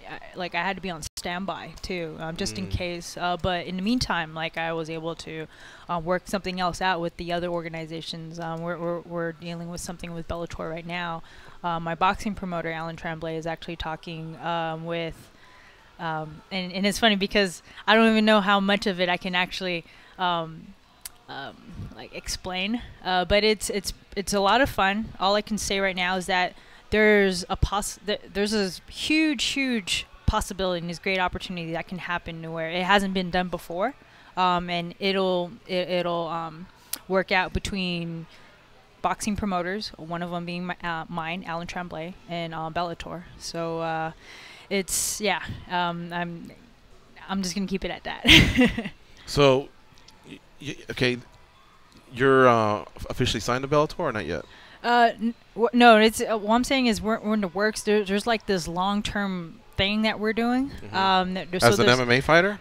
had to be on standby too, just in case. But in the meantime, I was able to work something else out with the other organizations. We're dealing with something with Bellator right now. My boxing promoter, Alan Tremblay, is actually talking with. And it's funny because I don't even know how much of it I can actually explain, but it's a lot of fun. All I can say right now is that there's a huge possibility and this great opportunity that can happen where it hasn't been done before, and it'll work out between boxing promoters, one of them being mine, Alan Tremblay, and Bellator. So. I'm just gonna keep it at that. So, okay, you're officially signed to Bellator or not yet? No. It's what I'm saying is we're in the works. There's this long-term thing that we're doing. As an MMA fighter?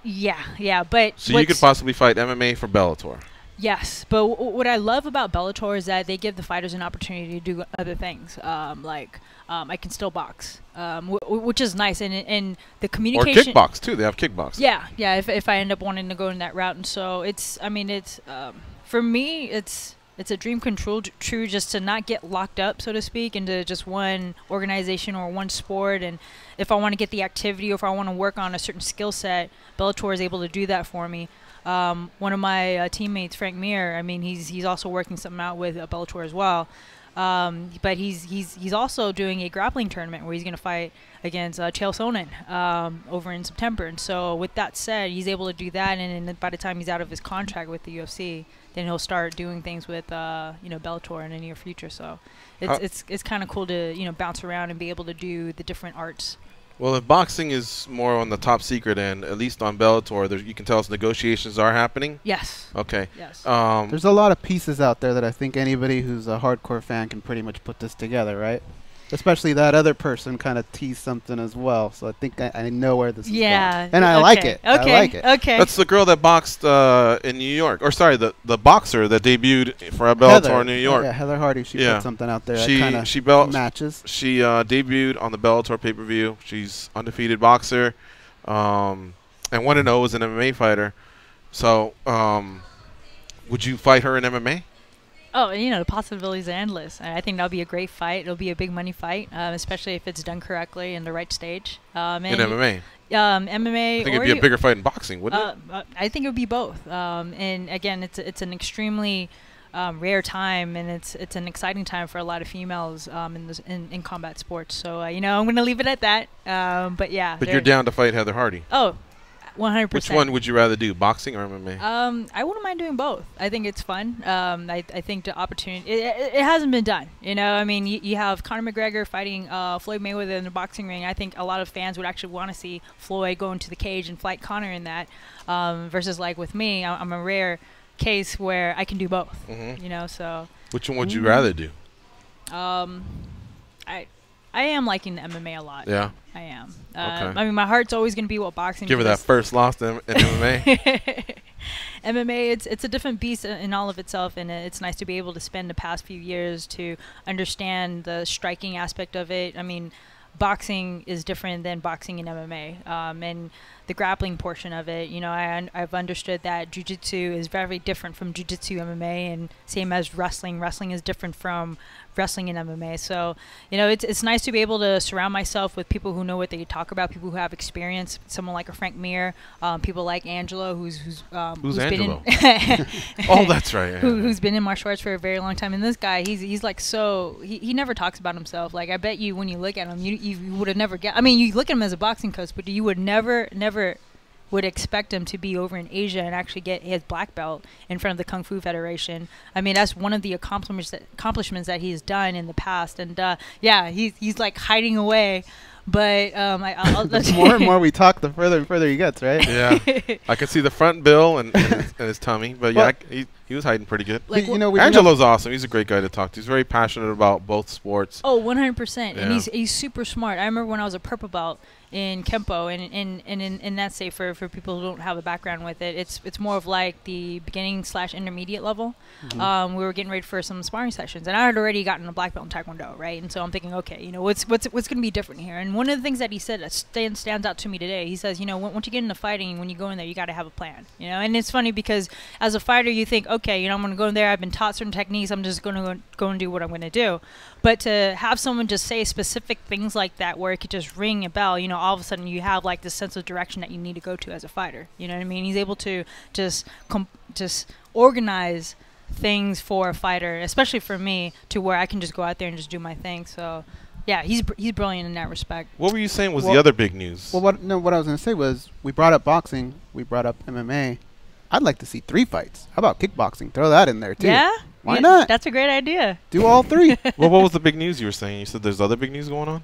Yeah. But so you could possibly fight MMA for Bellator. Yes, but what I love about Bellator is that they give the fighters an opportunity to do other things. I can still box, which is nice, and the communication. Or kickbox too. They have kickbox. Yeah. If I end up wanting to go in that route, and so for me, it's a dream come true just to not get locked up, so to speak, into just one organization or one sport. And if I want to get the activity or if I want to work on a certain skill set, Bellator is able to do that for me. One of my teammates, Frank Mir, he's also working something out with Bellator as well. But he's also doing a grappling tournament where he's going to fight against Chael Sonnen over in September. And so with that said, he's able to do that, and by the time he's out of his contract with the UFC, then he'll start doing things with Bellator in the near future. So it's kind of cool to bounce around and be able to do the different arts. Well, if boxing is more on the top secret end, at least on Bellator, you can tell us negotiations are happening? Yes. Okay. Yes. There's a lot of pieces out there that I think anybody who's a hardcore fan can pretty much put this together, right? Especially that other person kind of teased something as well. So I think I know where this is going. And I like it. I like it. Okay. That's the girl that boxed in New York. Or sorry, the boxer that debuted for Bellator in New York. Yeah, Heather Hardy. She put something out there that kind of matches. She debuted on the Bellator pay-per-view. She's undefeated boxer. And 1-0 as an MMA fighter. So would you fight her in MMA? Oh, the possibilities are endless. I think that'll be a great fight. It'll be a big money fight, especially if it's done correctly in the right stage. In MMA? MMA. I think it'd be a bigger fight in boxing, wouldn't it? I think it would be both. And again, it's an extremely rare time, and it's an exciting time for a lot of females in combat sports. So I'm going to leave it at that. But yeah. But you're down to fight Heather Hardy. Oh. 100%. Which one would you rather do, boxing or MMA? I wouldn't mind doing both. I think it's fun. I think the opportunity, it hasn't been done. You have Conor McGregor fighting Floyd Mayweather in the boxing ring. I think a lot of fans would actually want to see Floyd go into the cage and fight Conor in that. Versus like with me, I'm a rare case where I can do both. So. Which one would you rather do? I am liking the MMA a lot. Yeah. I am. Okay. My heart's always going to be what boxing. Give her that first loss in MMA. MMA, it's a different beast in all of itself, and it's nice to be able to spend the past few years to understand the striking aspect of it. Boxing is different than boxing in MMA, and the grappling portion of it. I've understood that jiu-jitsu is very different from jiu-jitsu MMA, and same as wrestling. Wrestling is different from wrestling in MMA. So, it's nice to be able to surround myself with people who know what they talk about, people who have experience. Someone like a Frank Mir, people like Angelo, who's Angelo? Been in oh, that's right. Yeah. Who's been in martial arts for a very long time. And this guy, he's like he never talks about himself. Like I bet you when you look at him, you would have never you look at him as a boxing coach, but you would never would expect him to be over in Asia and actually get his black belt in front of the Kung Fu Federation. I mean, that's one of the accomplishments that he's done in the past. And yeah, he's like hiding away. But the more and more we talk, the further and further he gets, right? Yeah, I can see the front bill and his tummy, but well, yeah, he was hiding pretty good. Like, Angelo's awesome. He's a great guy to talk to. He's very passionate about both sports. Oh, 100%. Yeah. And he's super smart. I remember when I was a purple belt in Kempo, and in that state, for people who don't have a background with it, it's more of like the beginning/intermediate level. Mm-hmm. We were getting ready for some sparring sessions, and I had already gotten a black belt in Taekwondo, right? And so I'm thinking, okay, you know, what's going to be different here? And one of the things that he said that stands out to me today, he says, you know, once you get into fighting, when you go in there, you got to have a plan, you know. And it's funny because as a fighter, you think, okay, you know, I'm going to go in there. I've been taught certain techniques. I'm just going to go and do what I'm going to do. But to have someone just say specific things like that, where it could just ring a bell, you know, all of a sudden you have like this sense of direction that you need to go to as a fighter. You know what I mean? He's able to just organize things for a fighter, especially for me, to where I can just go out there and just do my thing. So, yeah, he's brilliant in that respect. What were you saying was the other big news? Well, what I was going to say was we brought up boxing, we brought up MMA. I'd like to see 3 fights. How about kickboxing? Throw that in there too. Yeah. Why not? That's a great idea. Do all 3. Well, what was the big news you were saying? You said there's other big news going on?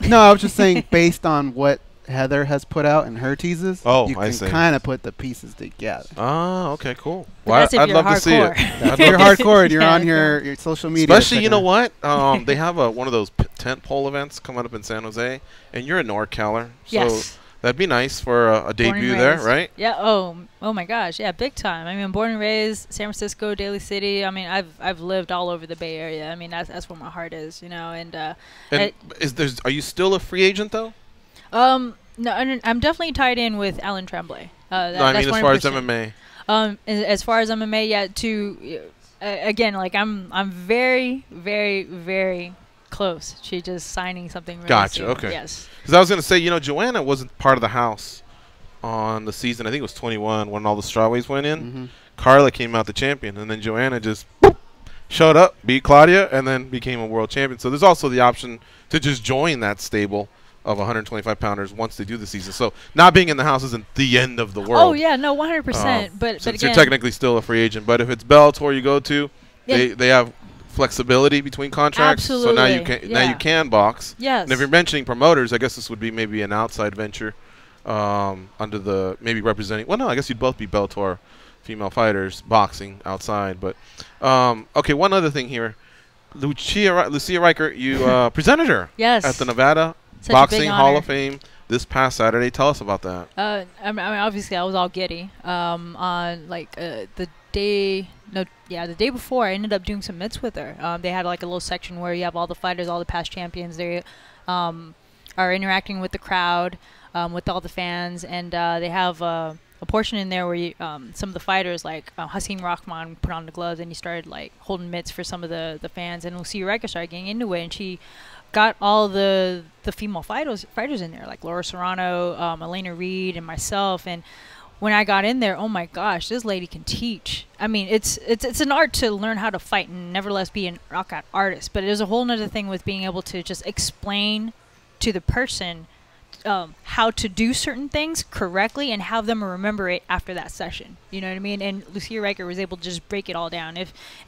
No, I was just saying based on what Heather has put out in her teases, you can kind of put the pieces together. Ah, okay, cool. Well, I'd love to see it. If you're hardcore and you're on your social media. Especially, you know what? They have one of those tent pole events coming up in San Jose, and you're a NorCaler. Yes. So that'd be nice for a debut there, right? Yeah. Oh my gosh. Yeah, big time. I mean, born and raised San Francisco, Daly City. I mean, I've lived all over the Bay Area. I mean, that's where my heart is, you know. And are you still a free agent though? No, I'm definitely tied in with Alan Tremblay. No, I mean, as far as MMA. As far as MMA, yeah. Again, like I'm very, very, very close. She just signing something. Really Gotcha. soon. Okay. Yes. Because I was going to say, you know, Joanna wasn't part of the house on the season. I think it was 21 when all the strawweights went in. Mm-hmm. Carla came out the champion, and then Joanna just showed up, beat Claudia, and then became a world champion. So there's also the option to just join that stable of 125-pounders once they do the season. So not being in the house isn't the end of the world. Oh yeah, no, 100%. But since again, you're technically still a free agent, but if it's Bellator you go to, they have flexibility between contracts. Absolutely. So now you can box. Yes. And if you're mentioning promoters, I guess this would be maybe an outside venture under the maybe representing. Well, no, I guess you'd both be Bellator female fighters boxing outside. But okay, one other thing here, Lucia Rijker, you presented her at the Nevada Boxing Hall of Fame this past Saturday. Tell us about that. I mean, obviously, I was all giddy. On like the day before, I ended up doing some mitts with her. They had like a little section where you have all the fighters, all the past champions. They are interacting with the crowd, with all the fans, and they have a portion in there where you, some of the fighters, like Hasim Rahman, put on the gloves and he started like holding mitts for some of the fans, and Lucia Rijker started getting into it, and she got all the female fighters in there, like Laura Serrano, Elena Reed, and myself. And when I got in there, oh my gosh, this lady can teach. I mean, it's an art to learn how to fight and nevertheless be an knockout artist. But there's a whole other thing with being able to just explain to the person how to do certain things correctly and have them remember it after that session. You know what I mean? And Lucia Rijker was able to just break it all down.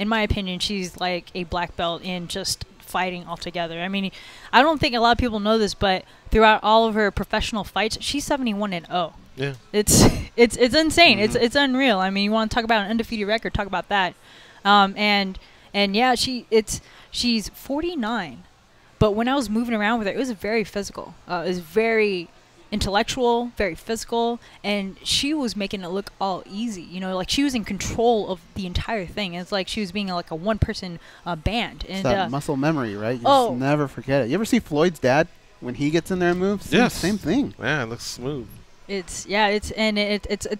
In my opinion, she's like a black belt in just fighting altogether. I mean, I don't think a lot of people know this, but throughout all of her professional fights, she's 71-0. Yeah, it's insane. Mm-hmm. It's unreal. I mean, you want to talk about an undefeated record? Talk about that. And yeah, she's 49. But when I was moving around with her, it was very physical. It was very intellectual, very physical, and she was making it look all easy. You know, like she was in control of the entire thing. It's like she was being like a one-person band. And it's that muscle memory, right? You just never forget it. You ever see Floyd's dad when he gets in there and moves? Yes. Same thing. Yeah, it looks smooth. It's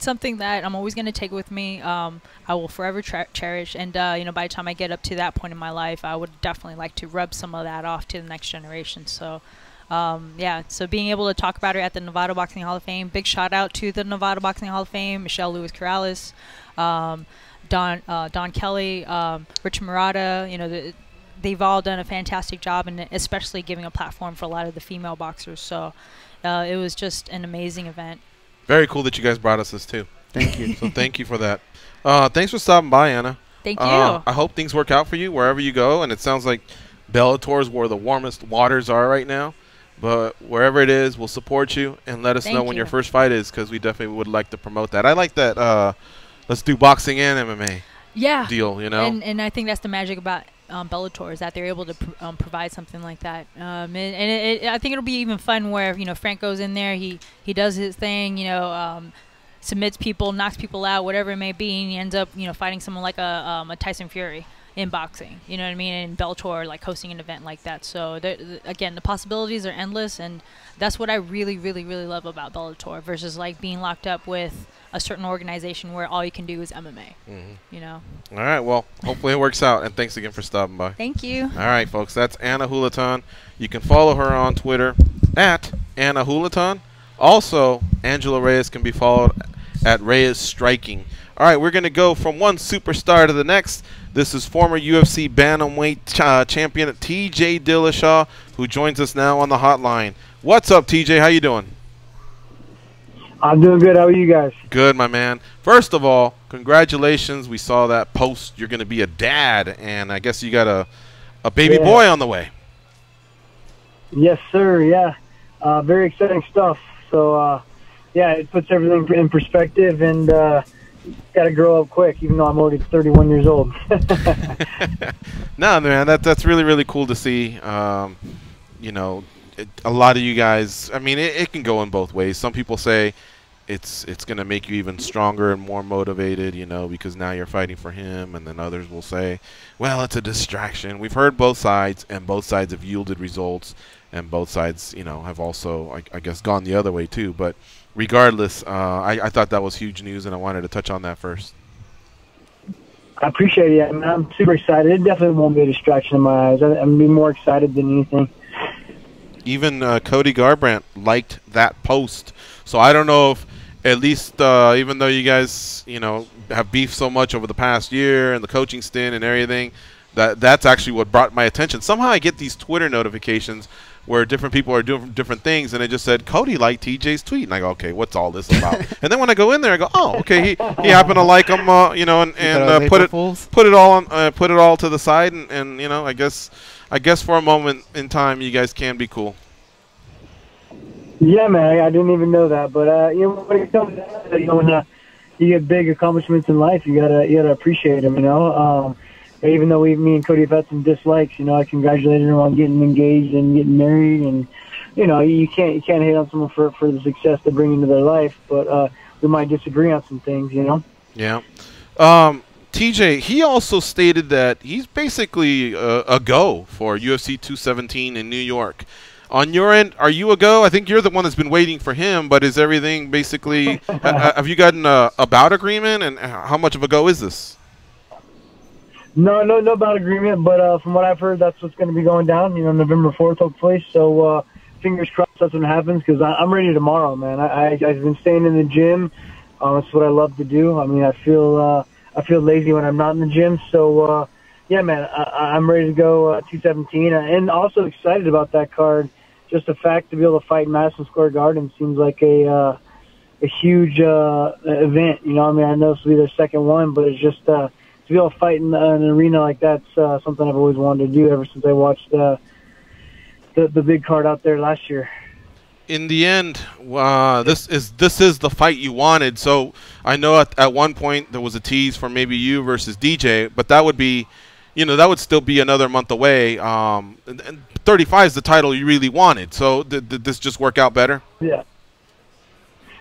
something that I'm always going to take with me. I will forever cherish, and you know, by the time I get up to that point in my life, I would definitely like to rub some of that off to the next generation. So yeah, so being able to talk about her at the Nevada Boxing Hall of Fame, big shout out to the Nevada Boxing Hall of Fame, Michelle Lewis Corrales, Don Kelly, Rich Murata. You know, they've all done a fantastic job, and especially giving a platform for a lot of the female boxers. So it was just an amazing event. Very cool that you guys brought us this too. Thank you. So thank you for that. Thanks for stopping by, Anna. Thank you. I hope things work out for you wherever you go, and it sounds like Bellator is where the warmest waters are right now. But wherever it is, we'll support you and let us know when your first fight is, because we definitely would like to promote that. I like that. Let's do boxing and MMA. Yeah. Deal, you know. And I think that's the magic about Bellator, is that they're able to provide something like that. I think it'll be even fun where, you know, Frank goes in there, he does his thing, you know, submits people, knocks people out, whatever it may be, and he ends up, you know, fighting someone like a Tyson Fury in boxing, you know what I mean, and Bellator, like, hosting an event like that. So again, the possibilities are endless, and that's what I really, really, really love about Bellator versus like being locked up with a certain organization where all you can do is MMA. You know. All right. Well, hopefully it works out, and thanks again for stopping by. Thank you. All right, folks. That's Anna Julaton. You can follow her on Twitter at Anna Julaton. Also, Angelo Reyes can be followed at Reyes Striking. All right, we're going to go from one superstar to the next. This is former UFC bantamweight champion TJ Dillashaw, who joins us now on the hotline. What's up, TJ? How you doing? I'm doing good. How are you guys? Good, my man. First of all, congratulations. We saw that post. You're going to be a dad, and I guess you got a baby boy on the way. Yes, sir. Yeah. Very exciting stuff. So, yeah, it puts everything in perspective, and got to grow up quick, even though I'm already 31 years old. No, man, that's really, really cool to see. You know, a lot of you guys, I mean, it can go in both ways. Some people say it's going to make you even stronger and more motivated, you know, because now you're fighting for him. And then others will say, well, it's a distraction. We've heard both sides, and both sides have yielded results, and both sides, you know, have also, I guess, gone the other way too. But regardless, I thought that was huge news, and I wanted to touch on that first. I appreciate it. I mean, I'm super excited. It definitely won't be a distraction in my eyes. I'm going to be more excited than anything. Even Cody Garbrandt liked that post. So I don't know if, at least even though you guys, you know, have beef so much over the past year and the coaching stint and everything, that's actually what brought my attention. Somehow I get these Twitter notifications where different people are doing different things, and it just said Cody liked TJ's tweet, and I go, okay, what's all this about? And then when I go in there, I go, oh, okay, he happened to like him, you know, and put it all to the side, and you know, I guess for a moment in time, you guys can be cool. Yeah, man, I didn't even know that, but you know, when it comes to that, you know, when you get big accomplishments in life, you gotta appreciate them, you know. Even though me and Cody have had some dislikes, you know, I congratulated him on getting engaged and getting married, and you know, you can't hate on someone for the success they bring into their life, but we might disagree on some things, you know. Yeah. TJ, he also stated that he's basically a go for UFC 217 in New York. On your end, are you a go? I think you're the one that's been waiting for him, but is everything basically have you gotten a bout agreement, and how much of a go is this? No bout agreement, but from what I've heard, that's what's going to be going down. You know, November 4th, hopefully. So fingers crossed that's what happens, because I'm ready tomorrow, man. I've been staying in the gym. That's what I love to do. I mean, I feel lazy when I'm not in the gym. So yeah, man, I'm ready to go 217, and also excited about that card. Just the fact to be able to fight in Madison Square Garden seems like a huge event. You know, I mean, I know this will be their second one, but it's just to be able to fight in an arena like that's something I've always wanted to do ever since I watched the big card out there last year. In the end, this is the fight you wanted. So I know at one point there was a tease for maybe you versus DJ, but that would be, you know, that would still be another month away. And 35 is the title you really wanted. So did this just work out better? Yeah.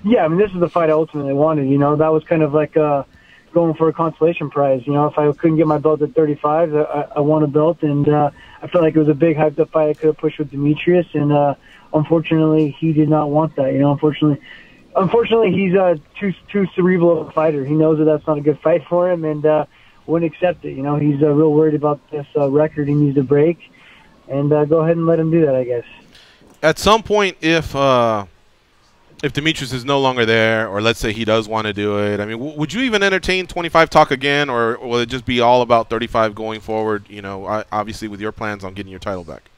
Yeah, I mean, this is the fight I ultimately wanted. You know, that was kind of like going for a consolation prize. You know, if I couldn't get my belt at 35, I won a belt, and I felt like it was a big hyped-up fight I could have pushed with Demetrius, and unfortunately, he did not want that. You know, unfortunately, he's too cerebral of a fighter. He knows that that's not a good fight for him, and wouldn't accept it. You know, he's real worried about this record he needs to break, and go ahead and let him do that, I guess. At some point, if Demetrius is no longer there, or let's say he does want to do it, I mean, would you even entertain 25 talk again, or will it just be all about 35 going forward, you know, obviously with your plans on getting your title back?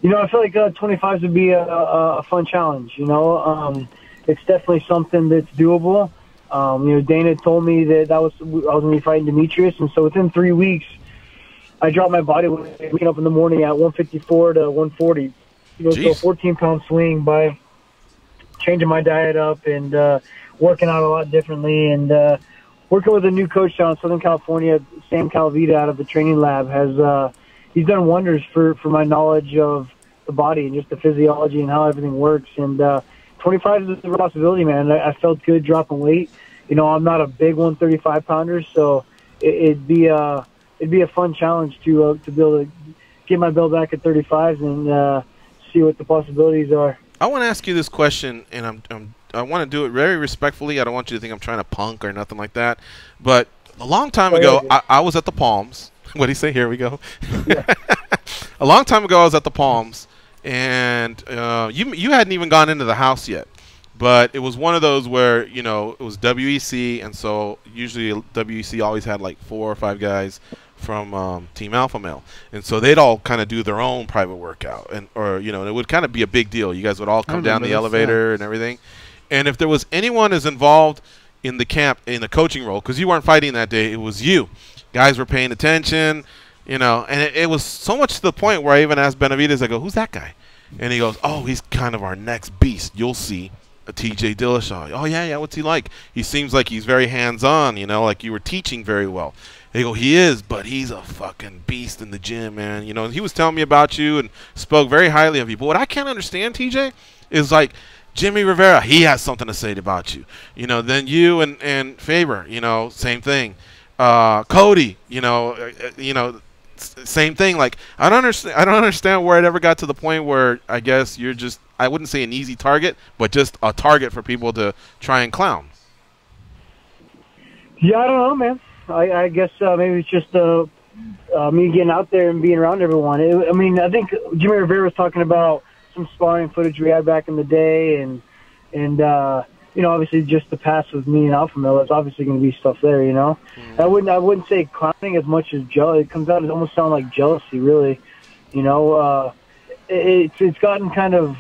You know, I feel like 25s would be a fun challenge, you know. it's definitely something that's doable. Dana told me that I was going to be fighting Demetrius, and so within 3 weeks, I dropped my body weight waking up in the morning at 154 to 140. So a 14-pound swing by changing my diet up and working out a lot differently, and working with a new coach down in Southern California, Sam Calavita out of the training lab, has he's done wonders for my knowledge of the body and just the physiology and how everything works. And 25 is a possibility, man. I felt good dropping weight. I'm not a big 135-pounder, so it'd be a fun challenge to be able to get my belt back at 35 and see what the possibilities are. I want to ask you this question, and I want to do it very respectfully. I don't want you to think I'm trying to punk or nothing like that. But a long time ago, I was at the Palms. What do you say? Here we go. Yeah. A long time ago, I was at the Palms, and you hadn't even gone into the house yet. But it was one of those where, it was WEC, and so usually WEC always had like 4 or 5 guys from Team Alpha Male, and so they'd all kind of do their own private workout, and it would kind of be a big deal. You guys would all come down the elevator and everything, and if there was anyone as involved in the camp in the coaching role, because you weren't fighting that day, it was you. Guys were paying attention, and it was so much to the point where I even asked Benavidez, I go, "Who's that guy?" And he goes, "Oh, he's kind of our next beast. You'll see." A TJ Dillashaw. "Oh yeah, what's he like?" "He seems like he's very hands-on, like you were teaching very well." They go, "He is, but he's a fucking beast in the gym, man." He was telling me about you and spoke very highly of you. But what I can't understand, TJ, is like Jimmy Rivera, he has something to say about you. Then you and Faber, same thing. Cody, same thing. Like I don't understand where it ever got to the point where I guess you're just, I wouldn't say an easy target, but just a target for people to try and clown. Yeah, I don't know, man. I guess maybe it's just me getting out there and being around everyone. I think Jimmy Rivera was talking about some sparring footage we had back in the day, and obviously just the past with me and Alpha Male, there's obviously going to be stuff there, I wouldn't say clowning as much as jealousy. It comes out, it almost sounds like jealousy, really. It's gotten kind of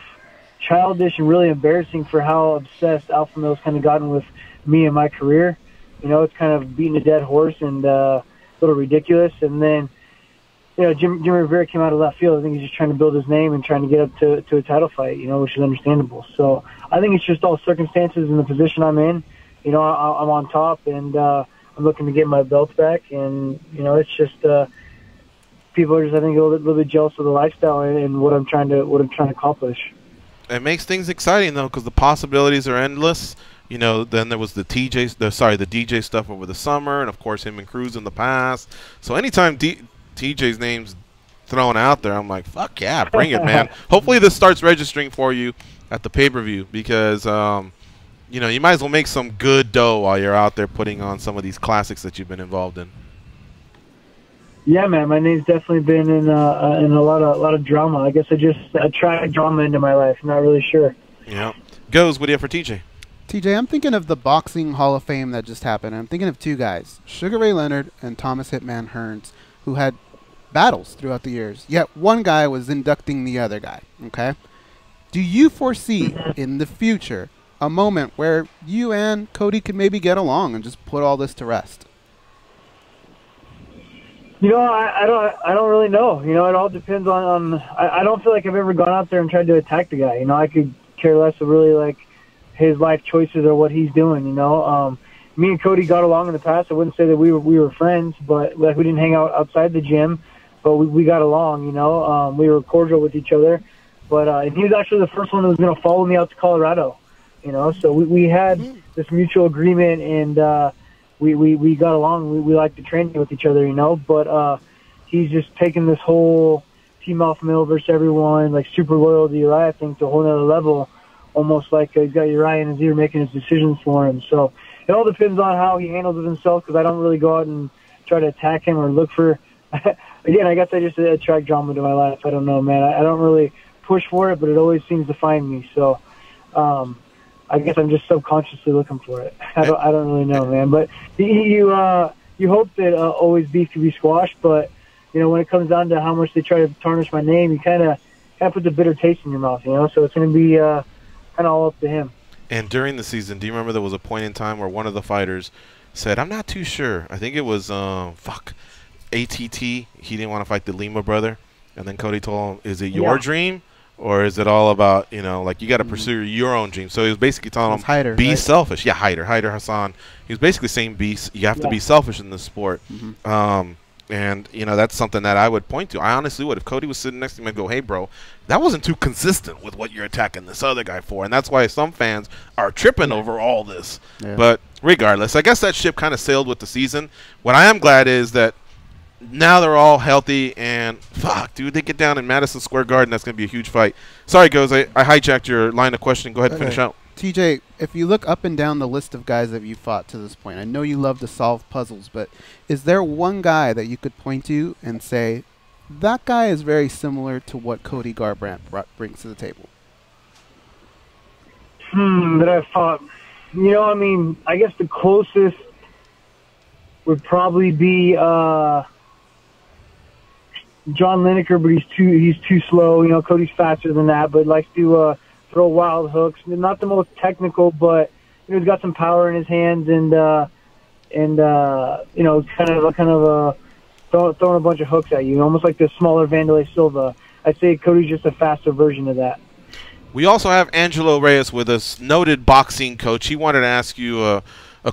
childish and really embarrassing for how obsessed Alpha Male's kind of gotten with me and my career. It's kind of beating a dead horse and a little ridiculous. And then, Jimmy Rivera came out of left field. I think he's just trying to build his name and trying to get up to a title fight, which is understandable. So I think it's just all circumstances and the position I'm in. I'm on top, and I'm looking to get my belt back. And, it's just people are just, I think, a little bit jealous of the lifestyle and what I'm trying to accomplish. It makes things exciting, though, because the possibilities are endless. Then there was the DJ stuff over the summer, and of course him and Cruz in the past. So anytime TJ's name's thrown out there, I'm like, fuck yeah, bring it, man. Hopefully this starts registering for you at the pay-per-view, because you might as well make some good dough while you're out there putting on some of these classics that you've been involved in. Yeah, man, my name's definitely been in a lot of drama. I guess I tried drama into my life. I'm not really sure. Yeah. Goes, what do you have for TJ? TJ, I'm thinking of the Boxing Hall of Fame that just happened. I'm thinking of 2 guys, Sugar Ray Leonard and Thomas Hitman Hearns, who had battles throughout the years. Yet one guy was inducting the other guy, okay? Do you foresee in the future a moment where you and Cody could maybe get along and just put all this to rest? I don't really know. It all depends on I don't feel like I've ever gone out there and tried to attack the guy. I could care less of really like his life choices or what he's doing. Me and Cody got along in the past. I wouldn't say that we were friends, but like we didn't hang out outside the gym, but we got along. We were cordial with each other. But he was actually the first one that was going to follow me out to Colorado. So we had this mutual agreement, and we got along. We liked to train with each other. But he's just taken this whole Team Alpha Male versus everyone, like super loyal to Uriah thing to a whole nother level. Almost like he's got Uriah in his ear making his decisions for him. So it all depends on how he handles it himself, because I don't really go out and try to attack him or look for again, I guess I just attract drama to my life. I don't know, man. I don't really push for it, but it always seems to find me. So I guess I'm just subconsciously looking for it. I don't really know, man. But you hope that always beef can be squashed, but when it comes down to how much they try to tarnish my name, you kind of put the bitter taste in your mouth, So it's going to be kind of all up to him. And during the season, do you remember there was a point in time where one of the fighters said, I'm not too sure. I think it was, ATT. He didn't want to fight the Lima brother. And then Cody told him, is it your dream? Or is it all about, you know, like you got to pursue your own dream? So he was basically telling him, be selfish. Yeah, Hyder Hassan. He was basically saying, you have to be selfish in this sport. And, you know, that's something that I would point to. I honestly would. If Cody was sitting next to me, I'd go, hey, bro, that wasn't too consistent with what you're attacking this other guy for. And that's why some fans are tripping over all this. But regardless, I guess that ship kind of sailed with the season. What I am glad is that now they're all healthy, and fuck, dude, they get down in Madison Square Garden. That's going to be a huge fight. Sorry, Goes, I hijacked your line of questioning. Go ahead and finish out. TJ, if you look up and down the list of guys that you fought to this point, I know you love to solve puzzles, but is there one guy that you could point to and say, that guy is very similar to what Cody Garbrandt brings to the table? That I fought. You know, I mean, I guess the closest would probably be John Lineker, but he's too slow. You know, Cody's faster than that, but likes to throw wild hooks. Not the most technical, but you know, he's got some power in his hands, and you know, kind of throwing a bunch of hooks at you, almost like the smaller Vanderlei Silva. I'd say Cody's just a faster version of that. We also have Angelo Reyes with us, noted boxing coach. He wanted to ask you a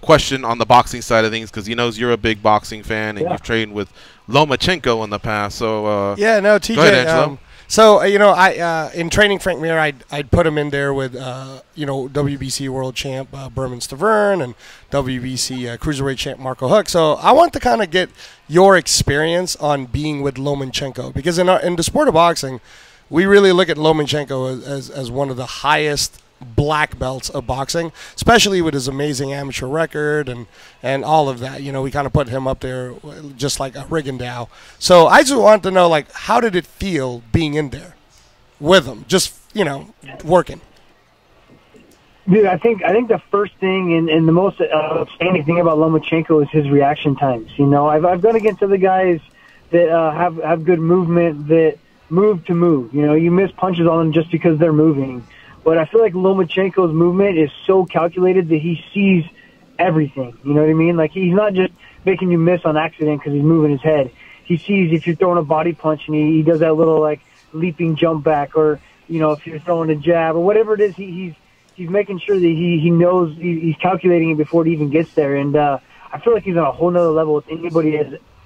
question on the boxing side of things because he knows you're a big boxing fan and you've trained with Lomachenko in the past. So yeah, no, TJ. Go ahead, Angelo. So you know, I in training Frank Mir, I'd put him in there with you know, WBC world champ Berman Stavern and WBC cruiserweight champ Marco Huck. So I want to kind of get your experience on being with Lomachenko, because in the sport of boxing, we really look at Lomachenko as one of the highest black belts of boxing, especially with his amazing amateur record and all of that. You know, we kind of put him up there just like a Rigondeaux. So I just want to know, like, how did it feel being in there with him, just, you know, working? Dude, I think the first thing and the most outstanding thing about Lomachenko is his reaction times. You know, I've gone against other guys that have good movement, that move to move. You know, you miss punches on them just because they're moving. But I feel like Lomachenko's movement is so calculated that he sees everything. You know what I mean? Like, he's not just making you miss on accident because he's moving his head. He sees if you're throwing a body punch and he does that little, like, leaping jump back, or, you know, if you're throwing a jab or whatever it is, he's making sure that he knows, he's calculating it before it even gets there. And I feel like he's on a whole nother level with anybody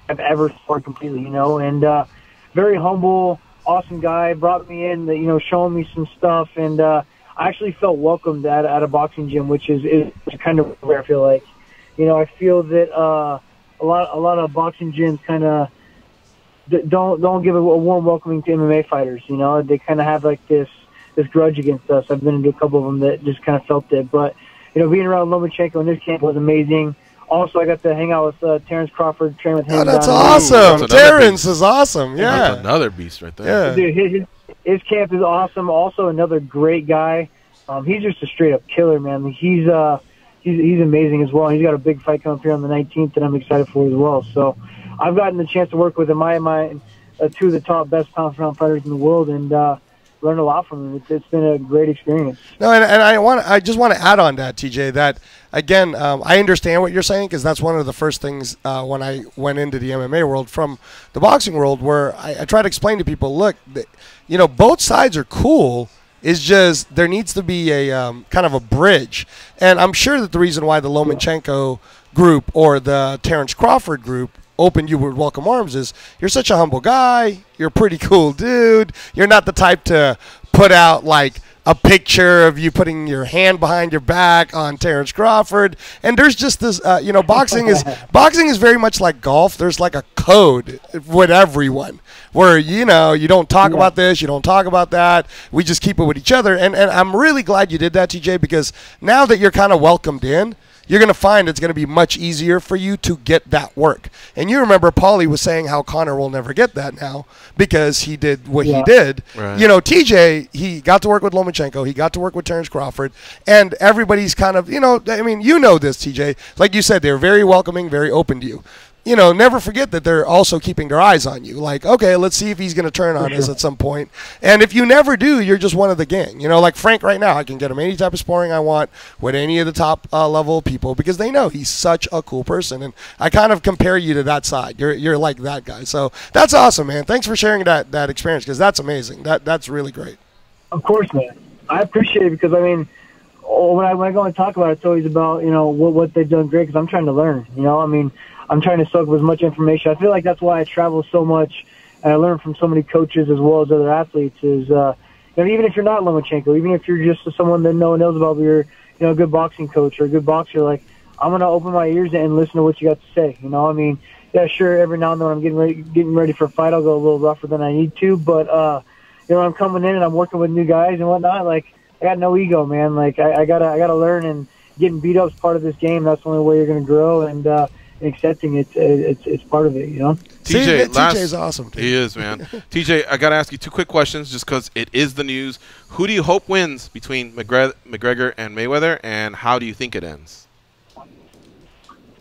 I've ever sparred completely, you know. And very humble, awesome guy, brought me in, you know, showing me some stuff, and I actually felt welcomed at a boxing gym, which is kind of where I feel like, you know, I feel that a lot of boxing gyms kind of don't give a warm welcoming to MMA fighters. You know, they kind of have like this grudge against us. I've been into a couple of them that just kind of felt it, but you know, being around Lomachenko in this camp was amazing. Also, I got to hang out with Terrence Crawford, train with him. Oh, that's awesome. Terrence is awesome. Yeah. That's another beast right there. Yeah. Dude, his camp is awesome. Also, another great guy. He's just a straight-up killer, man. He's amazing as well. He's got a big fight coming up here on the 19th that I'm excited for as well. So I've gotten the chance to work with him. Two of the top best pound-for-pound fighters in the world, and learned a lot from him. It's been a great experience. No, and I just want to add on that, TJ, that again, I understand what you're saying, because that's one of the first things when I went into the MMA world from the boxing world, where I try to explain to people, look, you know, both sides are cool. It's just there needs to be a kind of a bridge. And I'm sure that the reason why the Lomachenko group or the Terrence Crawford group opened you with welcome arms is you're such a humble guy. You're a pretty cool dude. You're not the type to put out like a picture of you putting your hand behind your back on Terrence Crawford. And there's just this, you know, boxing is very much like golf. There's like a code with everyone where, you know, you don't talk about this, you don't talk about that. We just keep it with each other. And I'm really glad you did that, TJ, because now that you're kind of welcomed in, you're going to find it's going to be much easier for you to get that work. And you remember Paulie was saying how Conor will never get that now because he did what he did. Right. You know, TJ, he got to work with Lomachenko. He got to work with Terrence Crawford. And everybody's kind of, you know, I mean, you know this, TJ. Like you said, they're very welcoming, very open to you. you know, never forget that they're also keeping their eyes on you. Like, okay, let's see if he's going to turn on us at some point. And if you never do, you're just one of the gang. You know, like Frank right now, I can get him any type of sparring I want with any of the top level people because they know he's such a cool person. And I kind of compare you to that side. You're like that guy. So that's awesome, man. Thanks for sharing that experience because that's amazing. That's really great. Of course, man. I appreciate it because, I mean, when I go and talk about it, it's always about, you know, what they've done great because I'm trying to learn, you know. I mean, I'm trying to soak up as much information. I feel like that's why I travel so much and I learn from so many coaches as well as other athletes is, you know, even if you're not Lomachenko, even if you're just someone that no one knows about, but you're, you know, a good boxing coach or a good boxer, like, I'm going to open my ears and listen to what you got to say, you know. I mean, yeah, sure, every now and then when I'm getting ready for a fight, I'll go a little rougher than I need to, but, you know, I'm coming in and I'm working with new guys and whatnot, like, I got no ego, man. Like, I gotta learn, and getting beat up is part of this game. That's the only way you're going to grow, and accepting it's part of it, you know? TJ's awesome. He is, man. TJ, I got to ask you two quick questions just because it is the news. Who do you hope wins between McGregor and Mayweather, and how do you think it ends?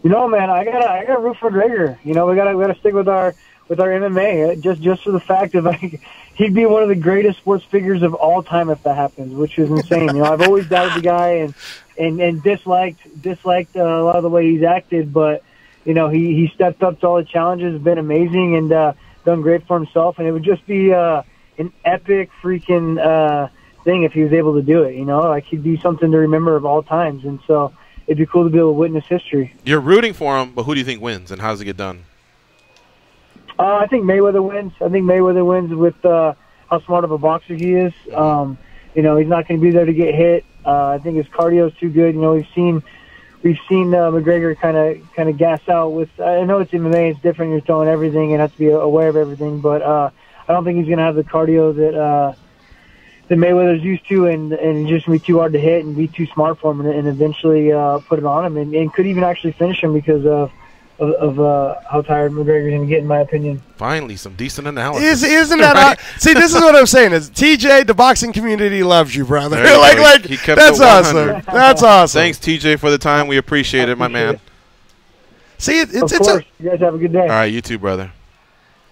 You know, man, I gotta root for McGregor. You know, we gotta stick with our MMA just for the fact of, like, he'd be one of the greatest sports figures of all time if that happens, which is insane. You know, I've always doubted the guy and disliked a lot of the way he's acted, but you know, he stepped up to all the challenges, been amazing, and done great for himself. And it would just be an epic freaking thing if he was able to do it. You know, like, he'd be something to remember of all times. And so it'd be cool to be able to witness history. You're rooting for him, but who do you think wins, and how does it get done? I think Mayweather wins. I think Mayweather wins with how smart of a boxer he is. You know, he's not going to be there to get hit. I think his cardio is too good. You know, we've seen McGregor kind of gas out with. I know it's MMA, it's different. You're throwing everything and have to be aware of everything. But I don't think he's going to have the cardio that Mayweather's used to, and just be too hard to hit and be too smart for him, and eventually put it on him, and could even actually finish him because of how tired McGregor's going to get, in my opinion. Finally, some decent analysis. Isn't that right? See, this is what I'm saying. Is TJ, the boxing community loves you, brother. He kept that's it 100. awesome. That's awesome. Thanks, TJ, for the time. We appreciate it, my man. See, of course. You guys have a good day. All right, you too, brother.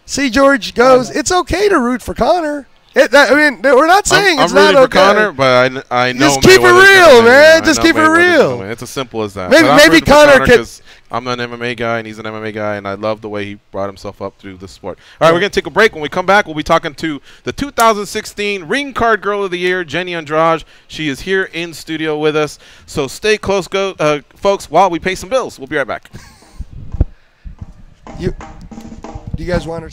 See, George goes, it's okay to root for Conor. I mean, we're not saying it's not okay. I'm rooting for Conor, but I know just keep it real, man. Just keep it real. It's as simple as that. Maybe Conor could. I'm an MMA guy, and he's an MMA guy, and I love the way he brought himself up through the sport. All right, we're going to take a break. When we come back, we'll be talking to the 2016 Ring Card Girl of the Year, Jhenny Andrade. She is here in studio with us. So stay close, folks, while we pay some bills. We'll be right back. Do you guys want her?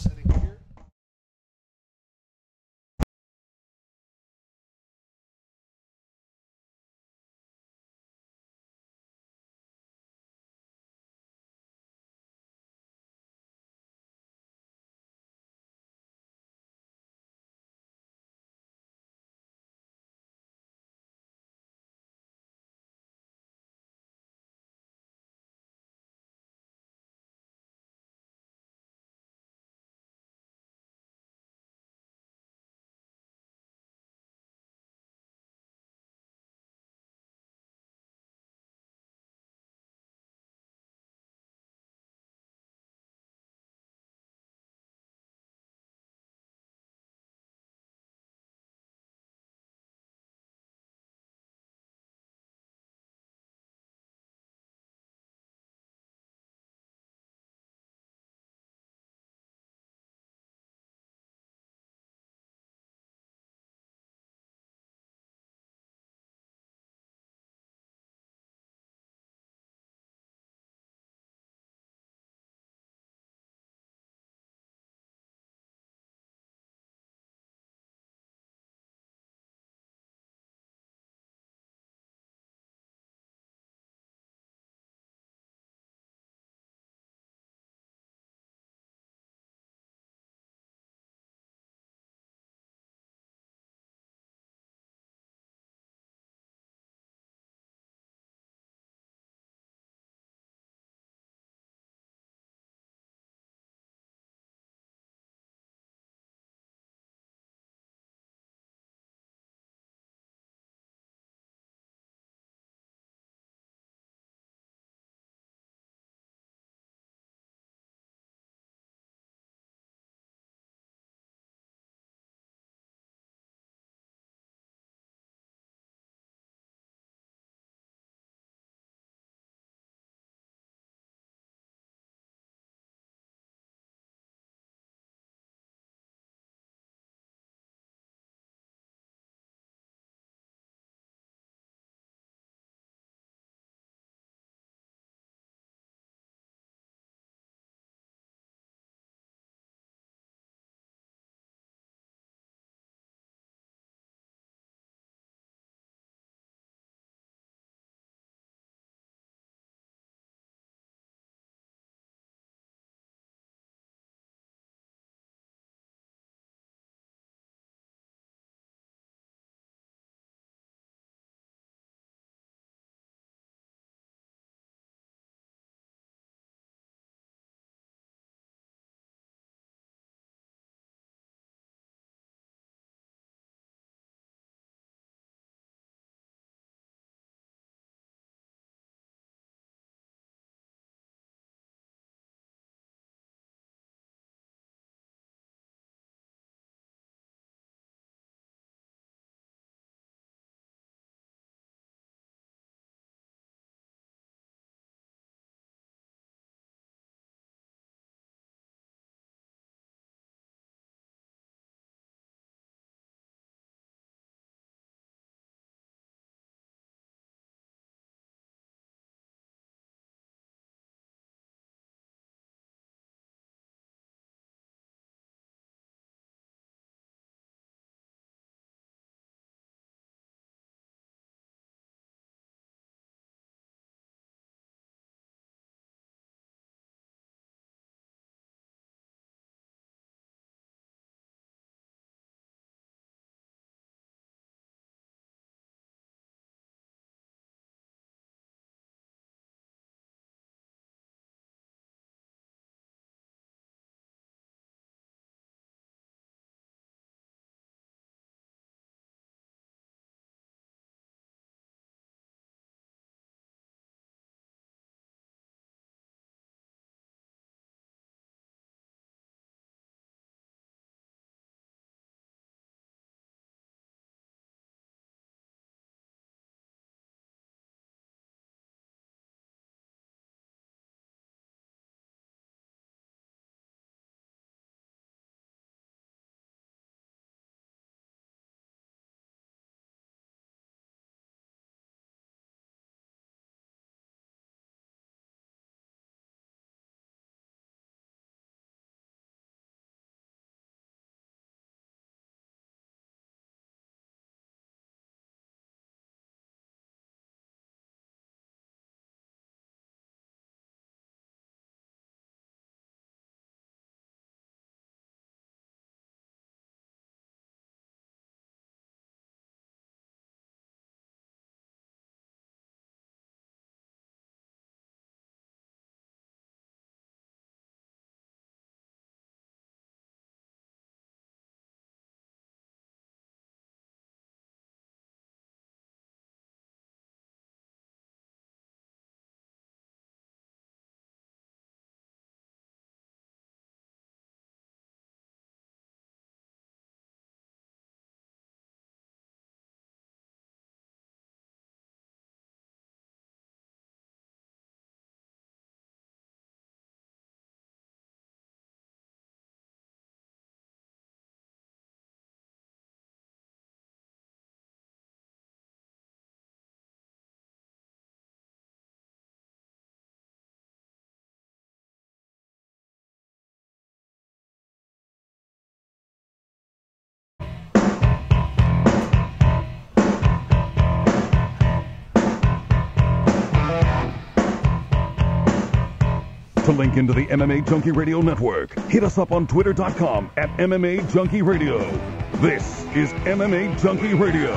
to link into the MMA Junkie Radio Network. Hit us up on Twitter.com @MMAJunkieRadio. This is MMA Junkie Radio.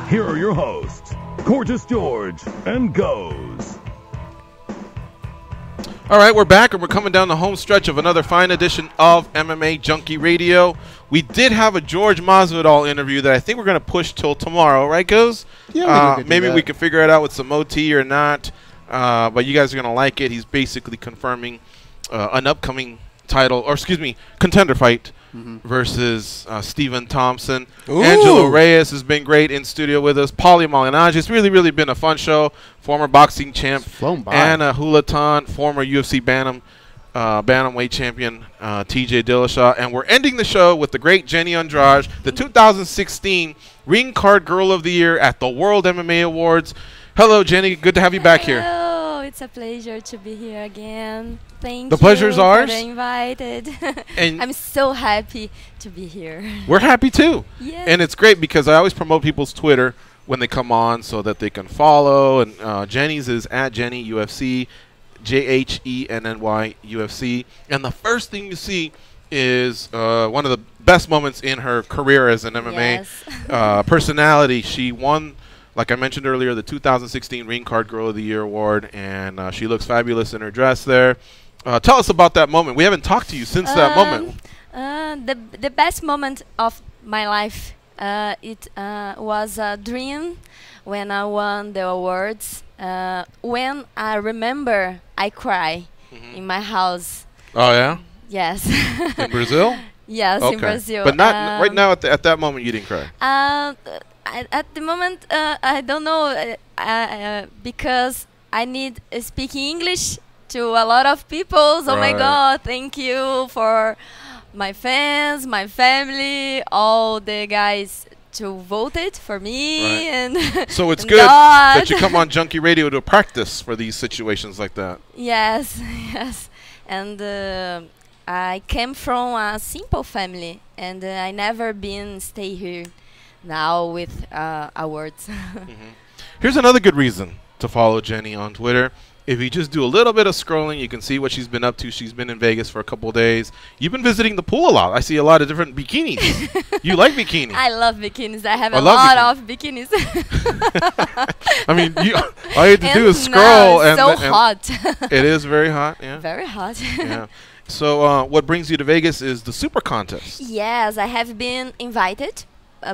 Here are your hosts, Gorgeous George and Goes. All right, we're back, and we're coming down the home stretch of another fine edition of MMA Junkie Radio. We did have a George Masvidal interview that I think we're going to push till tomorrow, right, Goes? Yeah, maybe we can figure it out with some OT or not, but you guys are going to like it. He's basically confirming an upcoming title, or excuse me, contender fight versus Stephen Thompson. Ooh. Angelo Reyes has been great in studio with us. Paulie Malignaggi. It's really been a fun show. Former boxing champ. Anna Julaton, former UFC bantamweight champion TJ Dillashaw. And we're ending the show with the great Jhenny Andrade, the 2016 Ring Card Girl of the Year at the World MMA Awards. Hello, Jhenny. Good to have you back here. Hello. It's a pleasure to be here again. Thank you. The pleasure's ours. For the invited. And I'm so happy to be here. We're happy too. Yeah. And it's great because I always promote people's Twitter when they come on so that they can follow. And Jhenny's is @Jhenny UFC, JHENNY UFC. And the first thing you see is one of the best moments in her career as an MMA personality. She won, like I mentioned earlier, the 2016 Ring Card Girl of the Year award, and she looks fabulous in her dress there. Tell us about that moment. We haven't talked to you since that moment. The best moment of my life, it was a dream when I won the awards. When I remember, I cry in my house. Oh, yeah? Yes. In Brazil? Yes, okay. in Brazil. But not right now at that moment you didn't cry. At the moment, I don't know, because I need speaking English to a lot of people. Oh my God, thank you for my fans, my family, all the guys to voted for me. And so it's and good God. that you come on Junkie Radio to practice for these situations like that. Yes, yes. And I came from a simple family, and I never been stay here now with awards. Here's another good reason to follow Jhenny on Twitter. If you just do a little bit of scrolling, you can see what she's been up to. She's been in Vegas for a couple of days. You've been visiting the pool a lot. I see a lot of different bikinis. You like bikinis? I love bikinis. I have a lot of bikinis. I mean, all you have to do is scroll. It's so hot. It is very hot, yeah. Very hot. Yeah. So what brings you to Vegas is the Super Contest. Yes, I have been invited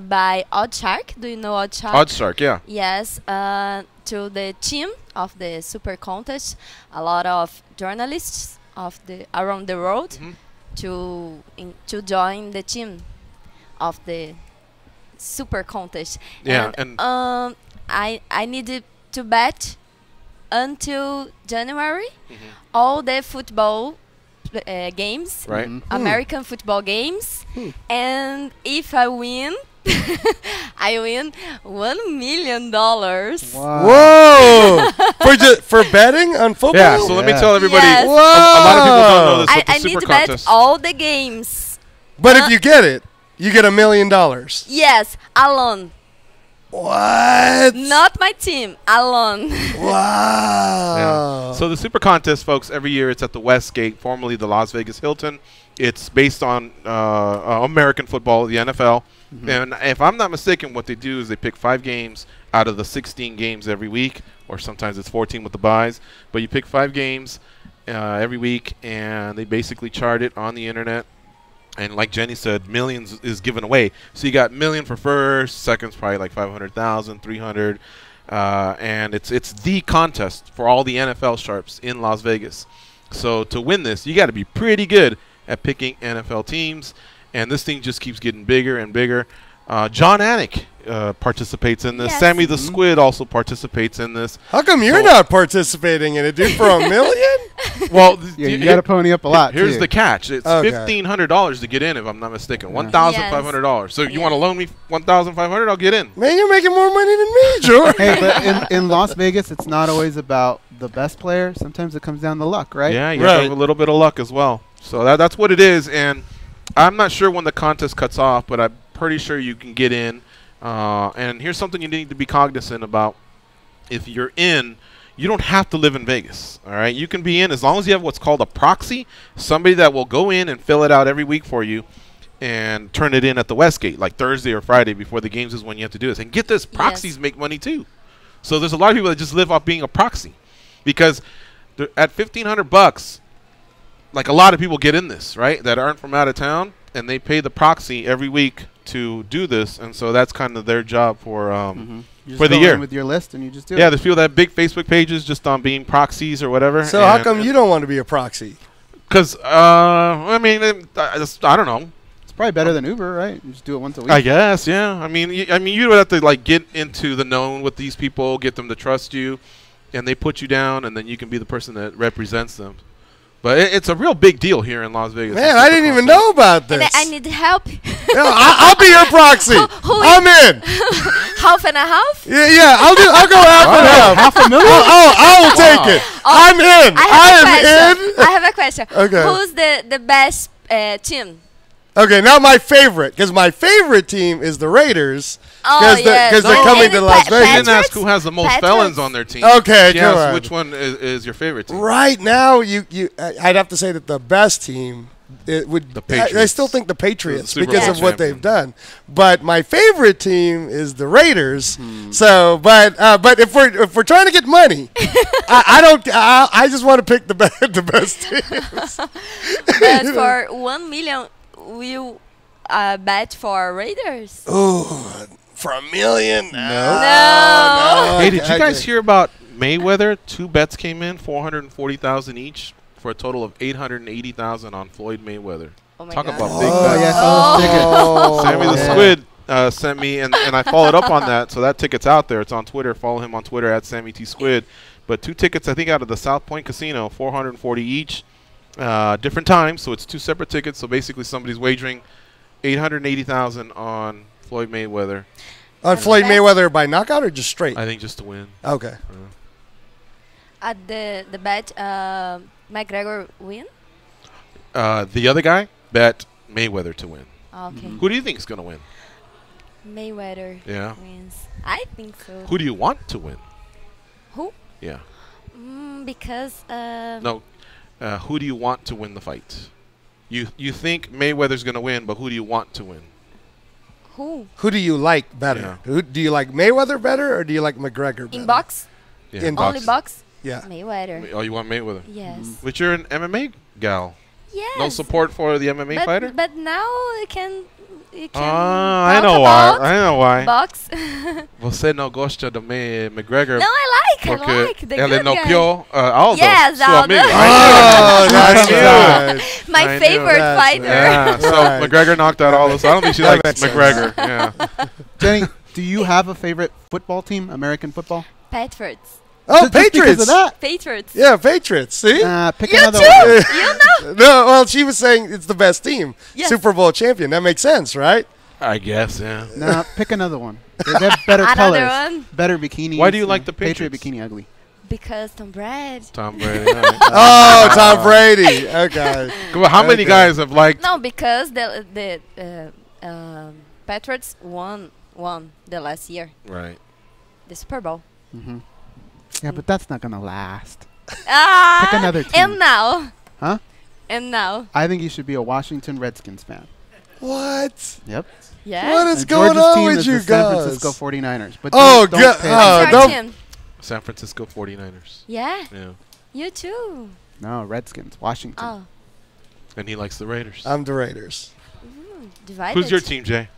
by Oddshark. Do you know Oddshark? Oddshark, yeah. Yes, to the team of the Super Contest. A lot of journalists of around the world to join the team of the Super Contest. Yeah, and I needed to bet until January all the football games, American football games, and if I win, I win $1 million. Whoa! for betting on football? Yeah. So let me tell everybody. Yes. A lot of people don't know this. I need to bet all the games. But if you get it, you get $1 million. Yes, alone. What? Not my team, alone. Wow. Yeah. So the Super Contest, folks, every year it's at the Westgate, formerly the Las Vegas Hilton. It's based on American football, the NFL. And if I'm not mistaken, what they do is they pick 5 games out of the 16 games every week, or sometimes it's 14 with the buys. But you pick 5 games every week, and they basically chart it on the internet. And like Jhenny said, millions is given away. So you got million for first, second's probably like 500,000, 300, and it's the contest for all the NFL sharps in Las Vegas. So to win this, you got to be pretty good at picking NFL teams, and this thing just keeps getting bigger and bigger. John Anik participates in this. Yes. Sammy the Squid also participates in this. How come you're not participating in it, dude? For $1 million? Well, you got to pony up a lot. Here's the catch: it's $1,500 to get in, if I'm not mistaken. $1,500. So you want to loan me $1,500? I'll get in. Man, you're making more money than me, George. Hey, but in Las Vegas, it's not always about the best player. Sometimes it comes down to luck, right? Yeah, you have to have a little bit of luck as well. So that's what it is. And I'm not sure when the contest cuts off, but I'm pretty sure you can get in. And here's something you need to be cognizant about. If you're in, you don't have to live in Vegas. All right, you can be in as long as you have what's called a proxy, somebody that will go in and fill it out every week for you and turn it in at the Westgate, like Thursday or Friday before the games is when you have to do this. And get this, proxies make money too. So there's a lot of people that just live off being a proxy, because at $1,500, like a lot of people get in this, right, that aren't from out of town, and they pay the proxy every week to do this, and so that's kind of their job for the year. With your list, and you just do it. Yeah, there's people that have big Facebook pages just on being proxies or whatever. So how come you don't want to be a proxy? Because I mean, I don't know. It's probably better than Uber, right? You just do it once a week. I guess, yeah. I mean, you would have to like get into the known with these people, get them to trust you, and they put you down, and then you can be the person that represents them. But it's a real big deal here in Las Vegas. Man, I didn't even know about this. And I need help. No, I'll be your proxy. I'm in. Half and a half? Yeah, I'll go half and half. $500,000? I will take it. I'm in. I have a question. Okay. Who's the best team? Okay, not my favorite, because my favorite team is the Raiders. Because they're coming to Las Vegas. You didn't ask who has the most felons on their team. Okay, come on. Which one is your favorite team? Right now, I'd have to say that the best team would. The Patriots. I still think the Patriots because of what they've done. But my favorite team is the Raiders. So, but if we're trying to get money, I just want to pick the best teams. But for 1 million. Will you bet for Raiders? Oh, for $1 million? No. Hey, did you guys hear about Mayweather? 2 bets came in, $440,000 each, for a total of $880,000 on Floyd Mayweather. Oh my Talk God. about big bets. Sammy the Squid sent me, and I followed up on that. So that ticket's out there. It's on Twitter. Follow him on Twitter at Sammy T Squid. But 2 tickets, I think, out of the South Point Casino, $440 each. Different times, so it's 2 separate tickets. So basically, somebody's wagering $880,000 on Floyd Mayweather. On Floyd Mayweather by knockout or just straight? I think just to win. Okay. At the bet, McGregor win? The other guy bet Mayweather to win. Okay. Who do you think is going to win? Mayweather wins. I think so. Who do you want to win? Who? Yeah. Because no. Who do you want to win the fight? You think Mayweather's going to win, but who do you want to win? Who do you like better? Yeah. Do you like Mayweather better, or do you like McGregor better? In box? Yeah. In Only box? Yeah. Mayweather. Oh, you want Mayweather? Yes. But you're an MMA gal. Yes. No support for the MMA fighter? But now you can I know why. I know why. Box. Você não gosta de McGregor? No, I like the ele good noqueou guy. Aldo. Yes, Aldo. That's my favorite fighter. Yeah, so McGregor knocked out Aldo, so I don't think she likes McGregor. Yeah. Jhenny, do you have a favorite football team, American football? Patriots. Oh, Just Patriots. because of that? Patriots. Yeah, Patriots. See? Pick You another too. one. You know. No, well, she was saying it's the best team. Yes. Super Bowl champion. That makes sense, right? I guess, yeah. Nah, pick another one. They have better Another colors, one? better bikinis. Why do you like the Patriot Patriots? bikini ugly? Because Tom Brady. Tom Brady. Oh, Tom Brady. Okay. Come on, how many guys have liked? No, because the Patriots won the last year. Right. The Super Bowl. Yeah, but that's not gonna last. Pick another team. And now. Huh? And now. I think you should be a Washington Redskins fan. What? Yep. Yeah. What is And going George's on team with is you the San guys? Francisco 49ers. But Oh, don't God. pay Don't. San Francisco 49ers. Yeah. Yeah. You too. No, Redskins. Washington. Oh. And he likes the Raiders. I'm the Raiders. Divided. Who's your team, Jay?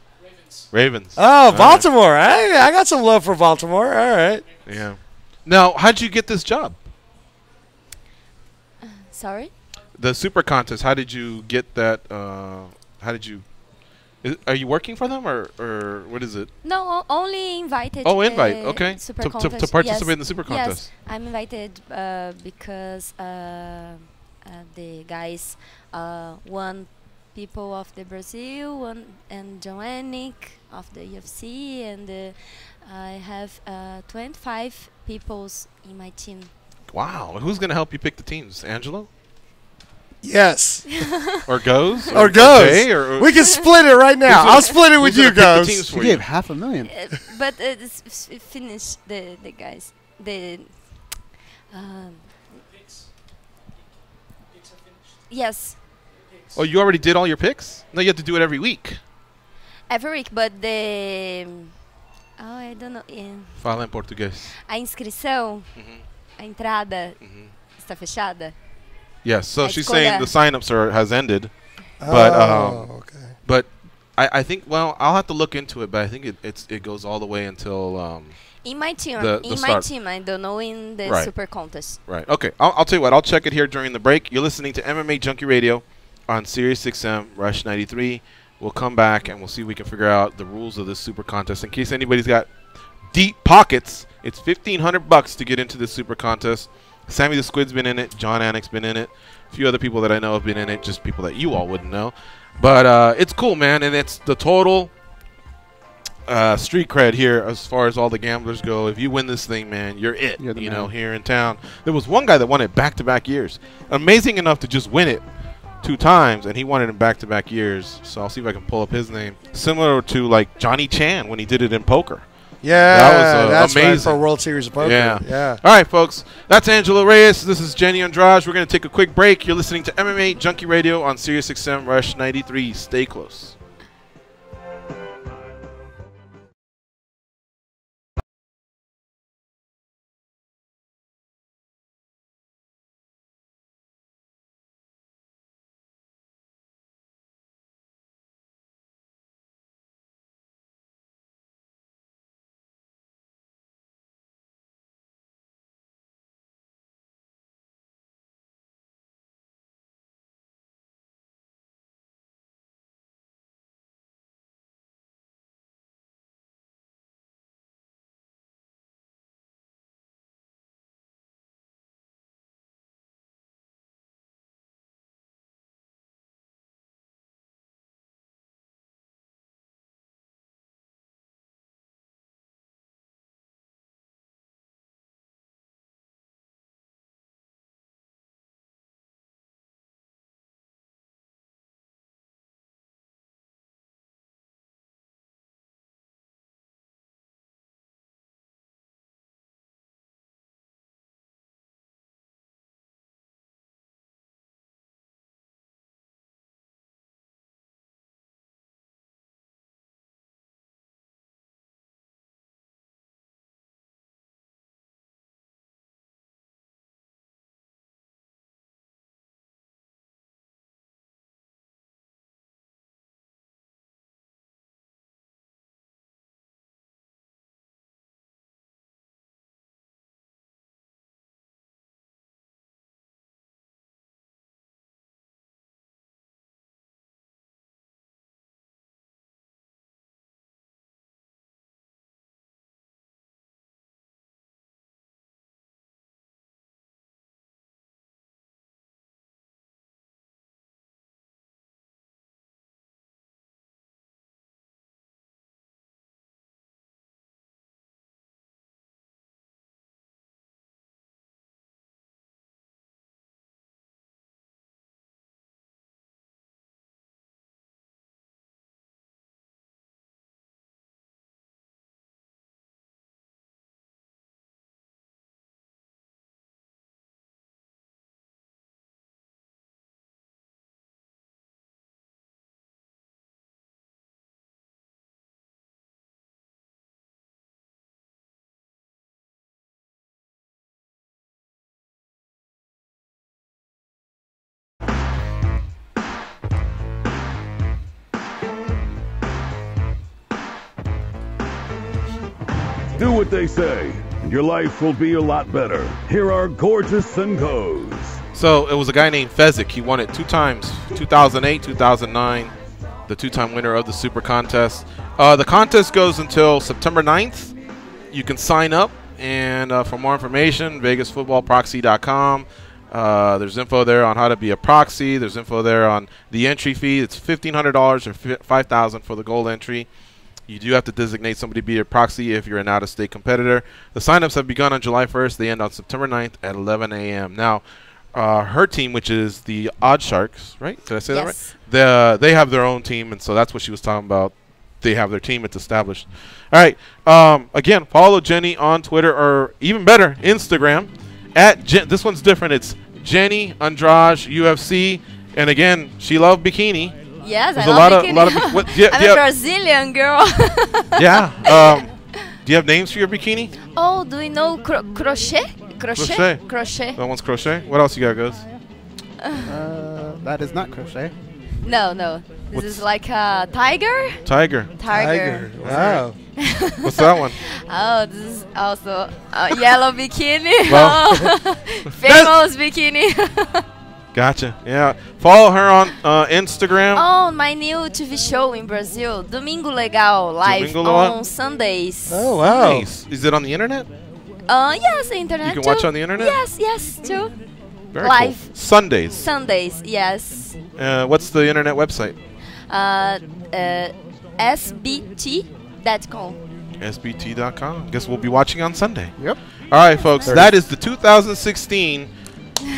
Ravens. Oh, Baltimore. I got some love for Baltimore. All right. Yeah. Now, how'd you get this job? Sorry? The Super Contest. How did you get that? How did you? Are you working for them or what is it? No, only invited. Oh, invite. Okay. Super To contest. participate Yes. in the Super Contest. Yes, I'm invited because the guys won people of the Brazil and Jhenny of the UFC, and I have 25 peoples in my team. Wow. Who's going to help you pick the teams? Angelo? Yes. Or Goes? Or Goes. Jay, or We can split it right now. I'll split it with you guys. She gave $500,000. But finish the guys. Yes. Oh, you already did all your picks? No, you have to do it every week. Every week, but the... Oh, I don't know. Fala em português. A inscrição, a entrada, está fechada? Yes, so A she's escolha. saying the sign-ups has ended. Okay. But I think, well, I'll have to look into it, but I think it goes all the way until... in my team, I don't know in the super contest. Right. Okay. I'll tell you what. I'll check it here during the break. You're listening to MMA Junkie Radio on Sirius XM Rush 93. We'll come back and we'll see if we can figure out the rules of this super contest. In case anybody's got deep pockets, it's $1,500 to get into this super contest. Sammy the Squid's been in it. John Anik's been in it. A few other people that I know have been in it. Just people that you all wouldn't know. But it's cool, man. And it's the total street cred here as far as all the gamblers go. If you win this thing, man, you're it. You're the you man. know, here in town. There was one guy that won it back-to-back years. Amazing enough to just win it 2 times, and he won it in back-to-back years. So I'll see if I can pull up his name. Similar to like Johnny Chan when he did it in poker. Yeah, that was that's amazing right for World Series of Poker. Yeah. All right, folks. That's Angelo Reyes. This is Jhenny Andrade. We're going to take a quick break. You're listening to MMA Junkie Radio on Sirius XM Rush 93. Stay close. Do what they say, and your life will be a lot better. Here are Gorgeous and Goes. So it was a guy named Fezzik. He won it 2 times, 2008, 2009, the 2-time winner of the Super Contest. The contest goes until September 9th. You can sign up, and for more information, VegasFootballProxy.com. There's info there on how to be a proxy. There's info there on the entry fee. It's $1,500 or $5,000 for the gold entry. You do have to designate somebody to be your proxy if you're an out-of-state competitor. The sign-ups have begun on July 1st. They end on September 9th at 11 a.m. Now, her team, which is the Odd Sharks, right? Did I say that right? They have their own team, and so that's what she was talking about. They have their team. It's established. All right. Again, follow Jhenny on Twitter, or even better, Instagram, This one's different. It's Jhenny Andrade UFC, and again, she loved bikini. Yes, There's I love bikini. What, I'm a Brazilian girl. Yeah. Do you have names for your bikini? Oh, do you know crochet? Crochet. Crochet. That one's crochet. What else you got, Goes? That is not crochet. No. This is like a tiger. Tiger. Wow. What's that one? Oh, this is also a yellow bikini. Well, famous bikini. Gotcha. Yeah. Follow her on Instagram. Oh, my new TV show in Brazil, Domingo Legal, live on Sundays. Oh, wow. Nice. Is it on the internet? Yes, internet. You can watch on the internet? Yes, too. Very live. Cool. Sundays. Sundays, yes. What's the internet website? SBT.com. SBT.com. Guess we'll be watching on Sunday. Yep. All right, folks. That is the 2016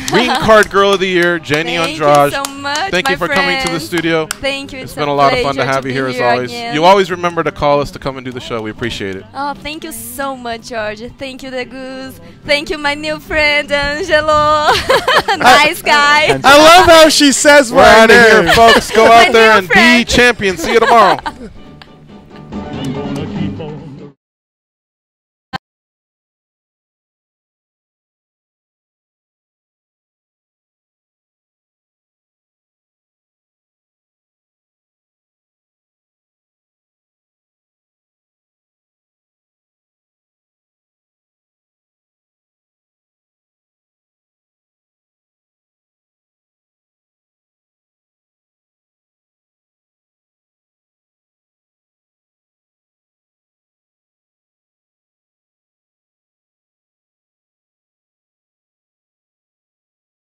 Green Card Girl of the Year, Jhenny Andrade. Thank you so much, Thank you for coming to the studio. Thank you. It's been a lot of fun to have you here as always. Again. You always remember to call us to come and do the show. We appreciate it. Oh, thank you so much, George. Thank you, the Goose. Thank you, my new friend, Angelo. Nice guy. I love how she says we're out of here, folks. Go out there and be champions. See you tomorrow.